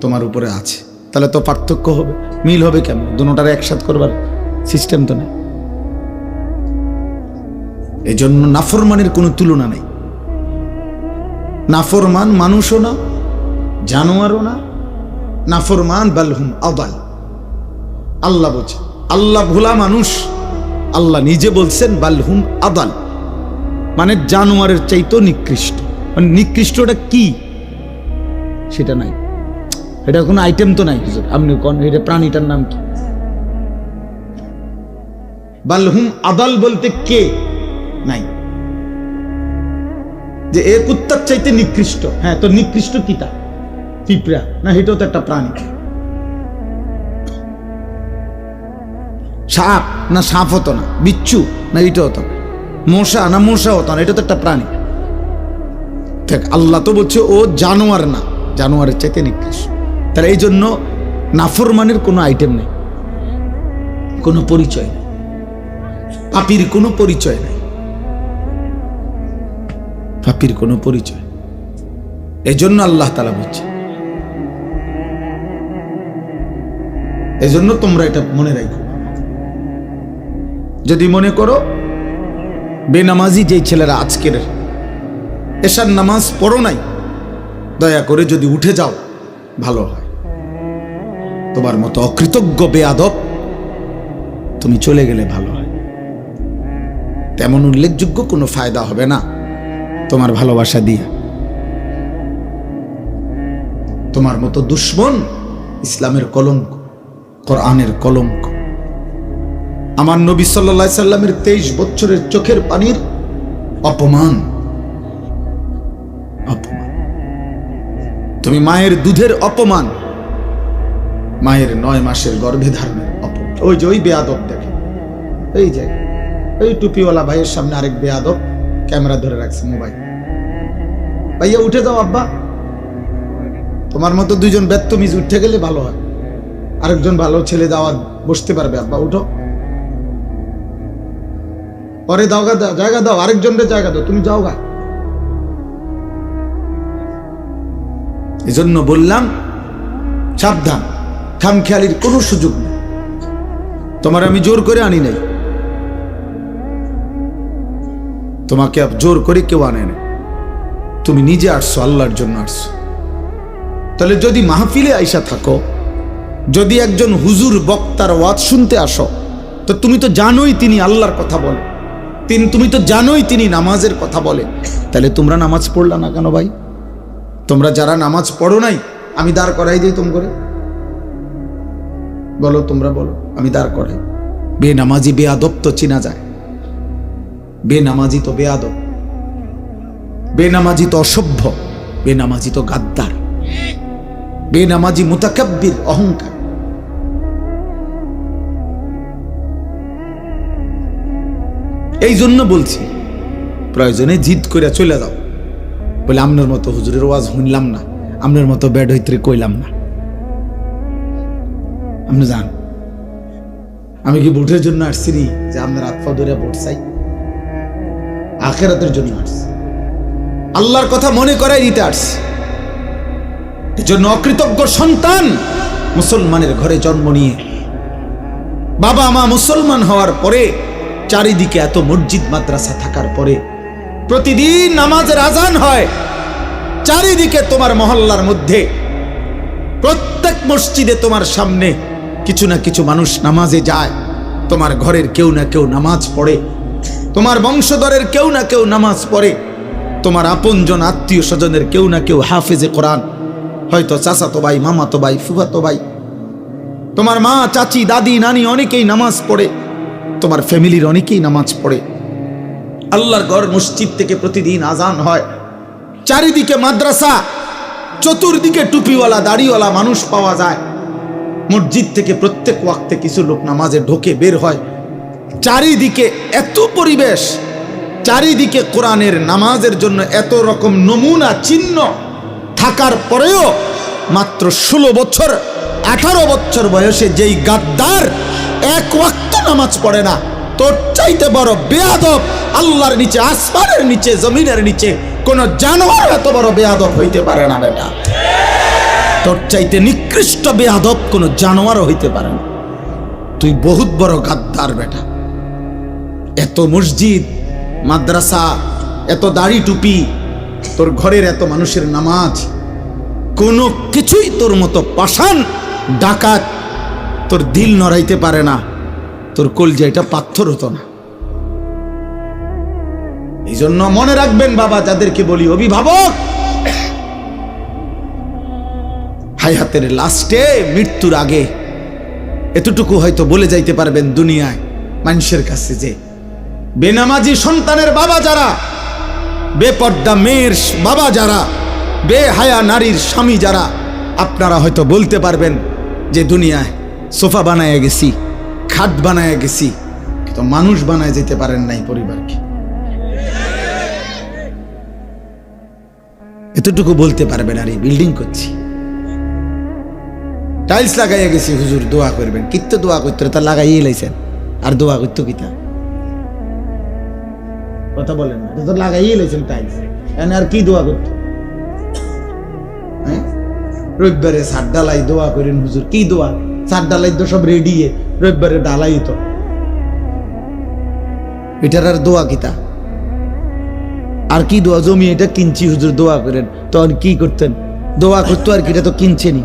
তোমার উপরে আছে। তাহলে তো পার্থক্য হবে, মিল হবে কেন? দুটোটারে একসাথে করবার সিস্টেম তো নেই। এই জন্য নাফরমানের কোনো তুলনা নেই। নাফরমান মানুষও না, জানোয়ারও না। নাফরমান বালহুম আদাল। আল্লাহ বলছে, আল্লাহ ভোলা মানুষ, আল্লাহ নিজে বলছেন বালহুম আদাল, মানে জানোয়ারের চাইতেও নিকৃষ্ট। মানে নিকৃষ্টটা কি সেটা নাই, এটা কোনো আইটেম তো নাই কিছু। আপনি কোন এটা প্রাণীটার নাম কি? বালহুম আদাল বলতে কে নাই, যে এ কুত্তার চাইতে নিকৃষ্ট। হ্যাঁ, তো নিকৃষ্ট কি? তা পিঁপড়া না? এটাও তো একটা প্রাণী। সাপ না? সাপ হতো না। বিচ্ছু না? এটা হতো না। মশা না? মশা হতো না। এটা তো একটা প্রাণী। দেখ, আল্লাহ তো বলছে ও জানোয়ার না, জানোয়ারের চাইতে নিকৃষ্ট। তাহলে এই জন্য নাফরমানের কোনো আইটেম নেই, কোনো পরিচয় নেই, পাপীর কোনো পরিচয় নেই, পাপীর কোনো পরিচয়। এই জন্য আল্লাহ তাআলা বলছে, এই জন্য তোমরা এটা মনে রাখো। যদি মনে করো বেনামাজি যেই ছেলেরা আজকের এশার নামাজ পড়ো নাই, দয়া করে যদি উঠে যাও ভালো হয়। তোমার মতো অকৃতজ্ঞ বেয়াদব তুমি চলে গেলে ভালো হয়। তেমন উল্লেখযোগ্য কোনো ফায়দা হবে না তোমার ভালোবাসা দিয়ে। তোমার মতো দুশমন ইসলামের কলঙ্ক, কোরআনের কলঙ্ক। আমার নবী সাল্লাল্লাহু আলাইহি সাল্লামের 23 বছরের চোখের পানির অপমান। অপমান। তুমি মায়ের দুধের অপমান, মায়ের 9 মাসের গর্ভে ধারণের অপমান। ওই যে ওই বেয়াদব দেখে, এই যে ওই টুপিওয়ালা ভাইয়ের সামনে আরেক বেয়াদব ক্যামেরা ধরে রাখছে, মোবাইল। ভাইয়া উঠে দাও আব্বা, তোমার মতো দুইজন বেত্তমিজ উঠে গেলে ভালো হয়, আরেকজন ভালো ছেলে দাওয়া বসতে পারবে। আব্বা উঠো, পরে দাও গা, জায়গা দাও, আরেকজনের জায়গা দাও, তুমি যাও গা। এজন্য বললাম সাবধান, খামখেয়ালির কোনো সুযোগ নেই। তোমার আমি জোর করে আনি নাই, তোমাকে জোর করে কেউ আনে না, তুমি নিজে আসছো, আল্লাহর জন্য আসছো। তাহলে যদি মাহফিলে আইসা থাকো, যদি একজন হুজুর বক্তার ওয়াজ শুনতে আসো, তো তুমি তো জানোই তিনি আল্লাহর কথা বলে, তুমি তো জানোই তিনি নামাজের কথা বলে, তাহলে তোমরা নামাজ পড়লা না কেন ভাই? তোমরা যারা নামাজ পড়ো নাই, আমি দাঁড় করাই দিই তোম করে, বলো, তোমরা বলো, আমি দাঁড় করাই। বেনামাজি বেয়াদব তো চিনা যায়, বেনামাজি তো বেয়াদব, বেনামাজি তো অসভ্য, বেনামাজি তো গাদ্দার, বেনামাজি মুতাকাব্বির, অহংকার। এই জন্য বলছি, প্রয়োজনে জিদ করে চলে যাও, বলে আমনের মতো হুজুরের ওয়াজ শুনলাম না, আমনের মতো ব্যাড হইতে কইলাম না। আপনি জান আমি কি ভোটের জন্য আসছি যে আপনার হাত পা ধরে ভোট চাই? আখিরাতের জন্য আসছি, আল্লাহর কথা মনে করাই দিতে আসছি। এজন্য অকৃতজ্ঞ সন্তান মুসলমানের ঘরে জন্ম নিয়ে, বাবা মা মুসলমান হওয়ার পরে, চারিদিকে এত মসজিদ মাদ্রাসা থাকার পরে, প্রতিদিন নামাজের আজান হয়, চারিদিকে তোমার মহল্লার মধ্যে প্রত্যেক মসজিদে তোমার সামনে কিছু না কিছু মানুষ নামাজে যায়, তোমার ঘরের কেউ না কেউ নামাজ পড়ে, তোমার বংশধরের কেউ না কেউ নামাজ পড়ে, তোমার আপনজন আত্মীয় স্বজনের কেউ না কেউ হাফেজে কোরআন, হয়তো চাচাতো ভাই, মামাতো ভাই, ফুফাতো ভাই, তোমার মা, চাচি, দাদি, নানি অনেকেই নামাজ পড়ে, তোমার ফ্যামিলির অনেকেই নামাজ পড়ে। আল্লাহর ঘর মসজিদ থেকে প্রতিদিন আজান হয়, চারিদিকে মাদ্রাসা, চতুর্দিকে টুপিওয়ালা দাড়িওয়ালা মানুষ পাওয়া যায়, মসজিদ থেকে প্রত্যেক ওয়াক্তে কিছু লোক নামাজে ঢোকে বের হয়, চারিদিকে এত পরিবেশ, চারিদিকে কোরআনের নামাজের জন্য এত রকম নমুনা চিহ্ন থাকার পরেও মাত্র 16 বছর 18 বছর বয়সে যেই গাদ্দার এক ওয়াক্ত নামাজ পড়ে না, তোর চাইতে বড় বেয়াদব আল্লাহর নিচে, আসমানের নিচে, জমিনের নিচে কোন জানোয়ার এত বড় বেয়াদব হইতে পারে না বেটা। তোর চাইতে নিকৃষ্ট বেয়াদব কোন জানোয়ারও হইতে পারে না, তুই বহুত বড় গাদ্দার বেটা। এত মসজিদ মাদ্রাসা, এত দাড়ি টুপি, তোর ঘরের এত মানুষের নামাজ, কোনো কিছুই তোর মতো পাষাণ ডাকাত তোর দিল নড়াইতে পারে না, তোর কলজাটা পাথর হতো না। এই জন্য মনে রাখবেন বাবা, যাদেরকে বলি অভিভাবক, হায়াতের লাস্টে, মৃত্যুর আগে এতটুকু হয়তো বলে যাইতে পারবেন দুনিয়ায় মানুষের কাছে যে বেনামাজি সন্তানের বাবা যারা, বেপর্দা মেয়ের বাবা যারা, বেহায়া নারীর স্বামী যারা, আপনারা হয়তো বলতে পারবেন যে দুনিয়ায় সোফা বানায় গেছি, খাট বানায় গেছি, তো মানুষ বানায় যেতে পারেন নাই পরিবারকে। এতটুকু বলতে পারবেন, আর এই বিল্ডিং করছি, টাইলস লাগাইয়া গেছি, হুজুর দোয়া করবেন, কিত্ত দোয়া করতে তা লাগাইয়ে লাইছেন, আর দোয়া করতো কিতা? কথা বলেন না, তো লাগাইয়ে লাইছেন টাইলস, আর কি দোয়া করতো? রবিবারে সার ডালাই দোয়া করেন হুজুর, কি দোয়া? সার ডালাই তো সব রেডি, রবিবারে ডালাই তো, এটার আর দোয়া কিতা? আর কি দোয়া? জমি এটা কিনছি হুজুর দোয়া করেন, তখন কি করতেন? দোয়া করতো আর কি, এটা তো কিনছেনি,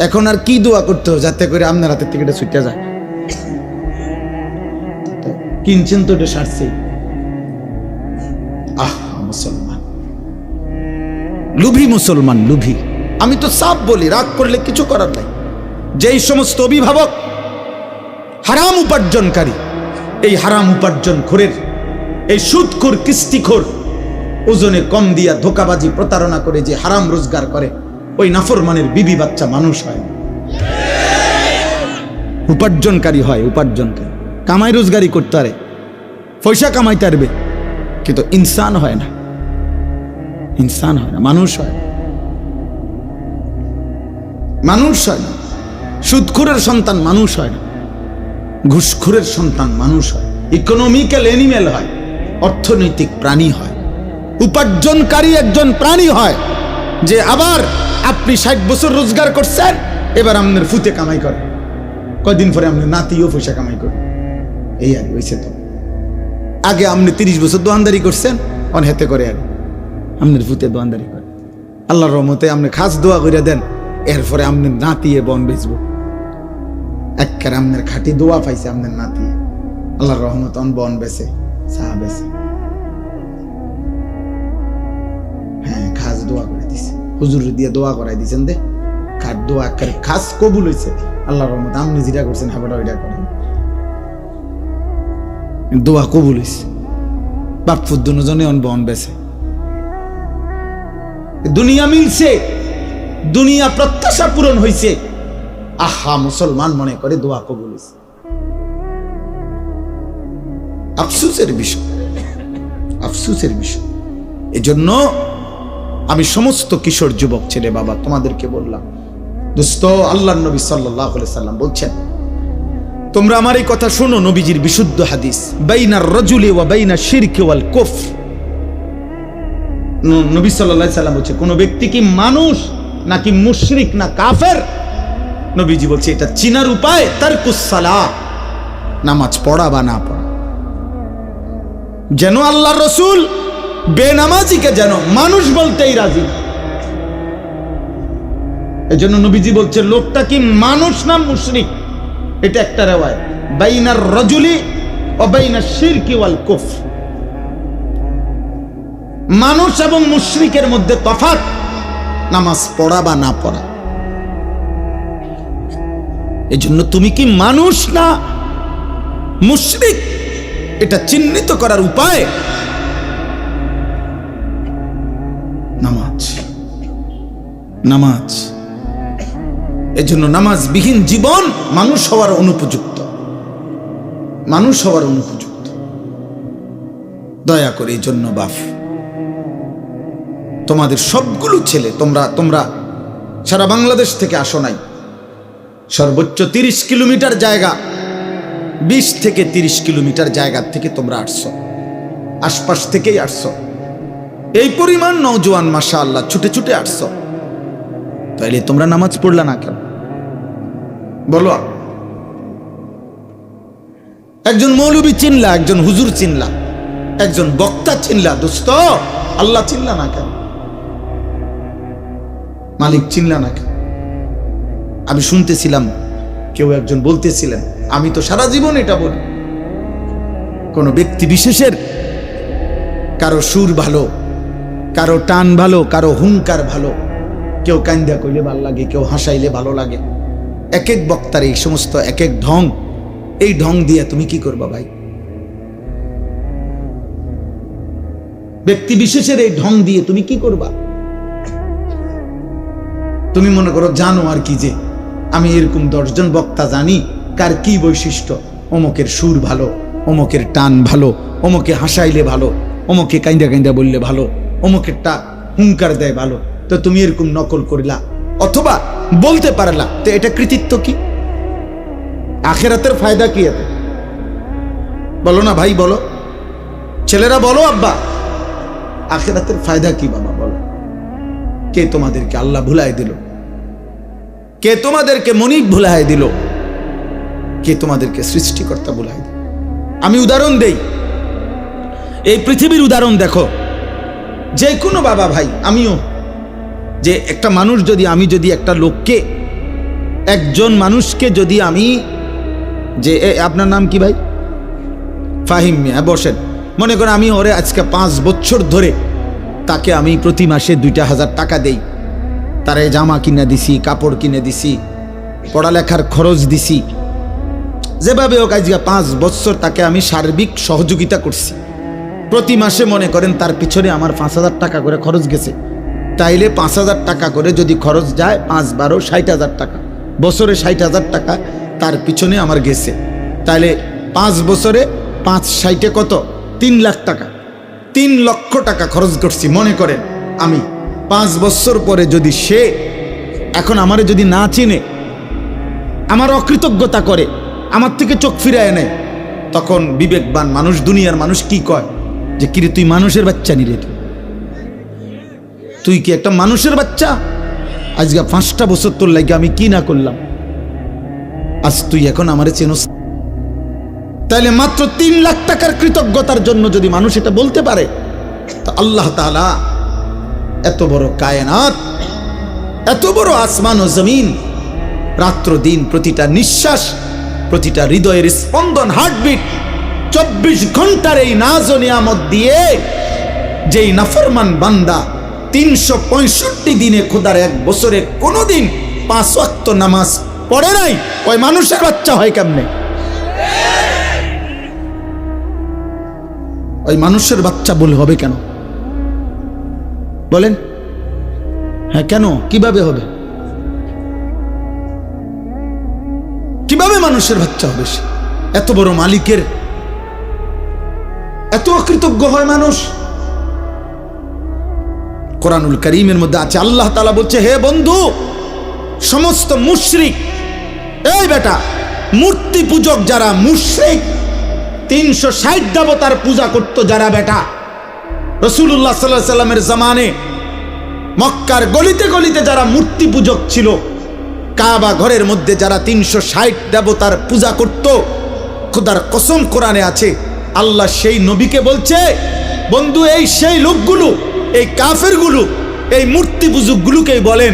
এখন আর কি দোয়া করতে যাতে করে আপনার হাতের থেকে এটা ছুটে যায়? কিনছেন তো, এটা সারছেই। আহ মুসলমান, লুভি মুসলমান, লুভি। আমি তো সাফ বলি, রাগ করলে কিছু করার নাই। যেই সমস্ত অভিভাবক হারাম উপার্জনকারী, এই হারাম উপার্জনখোরের, এই সুদখোর কিস্তিখোর, ওজনে কম দিয়া ধোকাবাজি প্রতারণা করে যে হারাম রোজগার করে, ওই নাফরমানের বিবি বাচ্চা মানুষ হয়, উপার্জনকারী হয়। উপার্জনকারী কামাই রোজগারি করতে পারে, পয়সা কামাইতে পারবে, কিন্তু ইনসান হয় না, ইনসান হয় না, মানুষ হয় না, মানুষ হয় না। সুদখোরের সন্তান মানুষ হয় না, ঘুষখোরের সন্তান মানুষ হয়, ইকোনমিক্যাল অ্যানিমেল হয়, অর্থনৈতিক প্রাণী হয়। উপার্জনকারী একজন প্রাণী হয় যে আবার আপনি 60 বছর রোজগার করছেন, এবার আপনার ফুতে কামাই করে, কয়দিন পরে আপনার নাতিও পয়সা কামাই করে, এই আর হয়েছে। তো আগে আপনি 30 বছর দোয়ানদারি করছেন, অন হেতে করে আর আপনার ফুতে দোয়ানদারি করে। আল্লাহর রহমতে আপনি খাস দোয়া করে দেন, এরপরে আপনার নাতিয়ে বন বেচবো, একবার আপনার খাঁটি দোয়া পাইছে আপনার নাতি, আল্লাহর রহমত অন বন বেছে, চা বেছে, হ্যাঁ খাস দোয়া করে দিছে, হুজুর দিয়ে দোয়া করাই দিচ্ছেন, দে খাট দোয়া একবার খাস কবুল হয়েছে, আল্লাহর রহমত আপনি যেটা করছেন হাবাটা ওইটা করেন, দোয়া কবুল হয়েছে। বাপফুর দুজনে অন বন বেছে, দুনিয়া মিলছে, দুনিয়া প্রত্যাশা পূরণ হয়েছে, আহা মুসলমান মনে করে দোয়া কবুল হয়েছে। আফসোসের বিষয়, আফসোসের বিষয়। এজন্য আমি সমস্ত কিশোর যুবক ছেলে বাবা তোমাদেরকে বললাম, দোস্ত, আল্লাহর নবী সাল্লাল্লাহু আলাইহি সাল্লাম বলছেন, তোমরা আমার এই কথা শোনো, নবীজির বিশুদ্ধ হাদিস, বাইনার রাজুলি ওয়া বাইনা শিরকি ওয়াল কুফর। নবী সাল্লাল্লাহু আলাইহি সাল্লাম বলছে, কোন ব্যক্তি কি মানুষ নাকি মুশরিক না কাফের, নবীজি বলছে এটা চিনার উপায় তারকুস সালাহ, নামাজ পড়া বা না পড়া। যেন আল্লাহর রাসূল বেনামাজিকে যেন মানুষ বলতেই রাজি। এজন্য নবীজি বলছে লোকটা কি মানুষ না মুশরিক, এটা একটা রিওয়ায়াত, বাইনার রাজুলি ওয়া বাইনা শিরকি ওয়াল কুফর। মানুষ এবং মুশরিকের মধ্যে তফাৎ নামাজ পড়া বা না পড়া। এজন্য তুমি কি মানুষ না মুশরিক, এটা চিহ্নিত করার উপায় নামাজ, নামাজ। এজন্য নামাজবিহীন জীবন মানুষ হওয়ার অনুপযুক্ত, মানুষ হওয়ার অনুপযুক্ত। দয়া করে এই জন্য বাপ, তোমাদের সবগুলো ছেলে, তোমরা সারা বাংলাদেশ থেকে আসো নাই, সর্বোচ্চ 30 কিলোমিটার জায়গা, 20 থেকে 30 কিলোমিটার জায়গা থেকে তোমরা আসছো, আশপাশ থেকেই আসছো, এই পরিমাণ নওজোয়ান মাশাআল্লাহ ছুটে ছুটে আসছো, তাইলে তোমরা নামাজ পড়লা না কেন বলো? একজন মৌলবী চিনলা, একজন হুজুর চিনলা, একজন বক্তা চিনলা, দোস্ত আল্লাহ চিনলা না কেন? মালিক চিনলা না কেন? আমি শুনতেছিলাম কেউ একজন বলতেছিলেন, আমি তো সারা জীবন এটা বলি, কোন ব্যক্তি বিশেষের কারো সুর ভালো, কারো টান ভালো, কারো হুঙ্কার ভালো, কেউ কান্দা কইলে ভালো লাগে, কেউ হাসাইলে ভালো লাগে। এক এক বক্তার এই সমস্ত এক এক ঢং, এই ঢং দিয়ে তুমি কি করবা ভাই? ব্যক্তি বিশেষের এই ঢং দিয়ে তুমি কি করবা? তুমি মনে করো জানো আর কি, যে আমি এরকম 10 জন বক্তা জানি কার কি বৈশিষ্ট্য, অমুকের সুর ভালো, অমুকের টান ভালো, অমুকে হাসাইলে ভালো, অমুকে কাইন্দা কাইন্দা বললে ভালো, অমুকেরটা হুঙ্কার দেয় ভালো, তো তুমি এরকম নকল করিলা অথবা বলতে পারলা, তো এটা কৃতিত্ব কি? আখিরাতের ফায়দা কি এতে? বলো না ভাই, বলো, ছেলেরা বলো, আব্বা আখিরাতের ফায়দা কি বাবা বলো? কে তোমাদেরকে আল্লাহ ভুলাই দিল? কে তোমাদেরকে মনিব ভুলাই দিল? কে তোমাদেরকে সৃষ্টিকর্তা ভুলাই দিল? আমি উদাহরণ দেই, এই পৃথিবীর উদাহরণ দেখো, যে কোনো বাবা ভাই, আমিও, যে একটা মানুষ যদি, আমি যদি একটা লোককে, একজন মানুষকে যদি আমি, যে আপনার নাম কি ভাই? ফাহিম মিয়া, বসেন। মনে করেন আমি ওরে আজকে 5 বছর ধরে তাকে আমি প্রতি মাসে 2,000 টাকা দেই, তারে জামা কিনে দিছি, কাপড় কিনে দিছি, পড়ালেখার খরচ দিছি, যেভাবে হোক আজকে 5 বছর তাকে আমি সার্বিক সহযোগিতা করছি। প্রতি মাসে মনে করেন তার পিছনে আমার 5,000 টাকা করে খরচ গেছে। তাইলে 5,000 টাকা করে যদি খরচ যায় 5 12 60,000 টাকা, বছরে 60,000 টাকা তার পিছনে আমার গেছে। তাইলে 5 বছরে 5 60 কত? 3 লাখ টাকা, 3 লক্ষ টাকা খরচ করছি। মনে করেন আমি 5 বছর পরে যদি সে এখন আমারে যদি না চিনে, আমার অকৃতজ্ঞতা করে, আমার থেকে চোখ ফিরায় নেয়, তখন বিবেকবান মানুষ, দুনিয়ার মানুষ কি কয় যে কিরে তুই মানুষের বাচ্চা নি রে, তুই কি একটা মানুষের বাচ্চা? আজকে 5টা বছর তোর লাগে আমি কি না করলাম, আজ তুই এখন আমারে চেনস। তাইলে মাত্র 3 লাখ টাকার কৃতজ্ঞতার জন্য যদি মানুষ এটা বলতে পারে, তো আল্লাহ তাআলা এত বড় কায়নাত, এত বড় আসমান ও জমিন, রাত্র দিন প্রতিটা নিঃশ্বাস, প্রতিটা হৃদয়ের স্পন্দন, হার্টবিট, 24 ঘন্টার এই নাজ ও নিয়ামত দিয়ে যেই নাফরমান বান্দা 365 দিনে খোদার 1 বছরে কোনোদিন 5 ওয়াক্ত নামাজ পড়ে নাই, ওই মানুষের বাচ্চা হয় কেমনে? ওই মানুষের বাচ্চা বলে হবে কেন বলেন? হ্যাঁ কেন, কিভাবে হবে? কিভাবে মানুষের বাচ্চা হবে সে? এত বড় মালিকের এত অকৃতজ্ঞ হয় মানুষ? কোরআনুল কারীমের মধ্যে আছে, আল্লাহ তাআলা বলছে, হে বন্ধু, সমস্ত মুশরিক, এই বেটা মূর্তি পূজক যারা মুশরিক, 360 দেবতার পূজা করত যারা, বেটা রাসূলুল্লাহ সাল্লাল্লাহু আলাইহি সাল্লামের জামানে মক্কার গলিতে গলিতে যারা মূর্তি পূজক ছিল, কাবা ঘরের মধ্যে যারা 360 দেবতার পূজা করত, খোদার কসম কোরআনে আছে, আল্লাহ সেই নবীকে বলছে, বন্ধু এই সেই লোকগুলো, এই কাফেরগুলো, এই মূর্তি পূজকগুলোকেই বলেন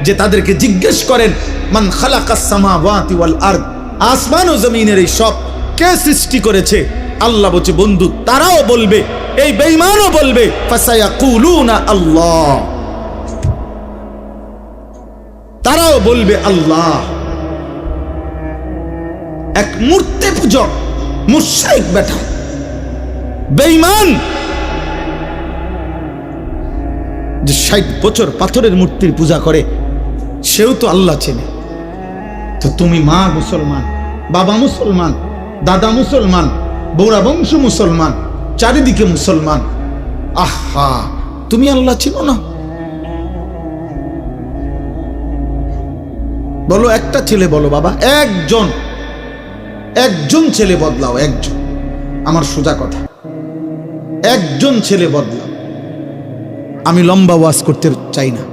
যে তাদেরকে জিজ্ঞেস করেন, মান খালাকাস সামাওয়াতি ওয়াল আরদ, আসমান ও জমিনের এই সব কে সৃষ্টি করেছে? আল্লাহ বলছে, বন্ধু তারাও বলবে, এই বেঈমানও বলবে, ফাসায়াকুলুনা আল্লাহ, তারাও বলবে আল্লাহ। এক মূর্তি পূজক মুশরিক বেটা, বেঈমান, যে 60 বছর পাথরের মূর্তির পূজা করে, সেও তো আল্লাহ চেনে। তো তুমি মা মুসলমান, বাবা মুসলমান, দাদা মুসলমান, বৌরা বংশ মুসলমান, চারিদিকে মুসলমান, আহা তুমি আল্লাহ চিনো না? বলো একটা ছেলে, বলো বাবা, একজন ছেলে বদলাও, একজন, আমার সোজা কথা, একজন ছেলে বদলাও। আমি লম্বা ওয়াজ করতে চাই না।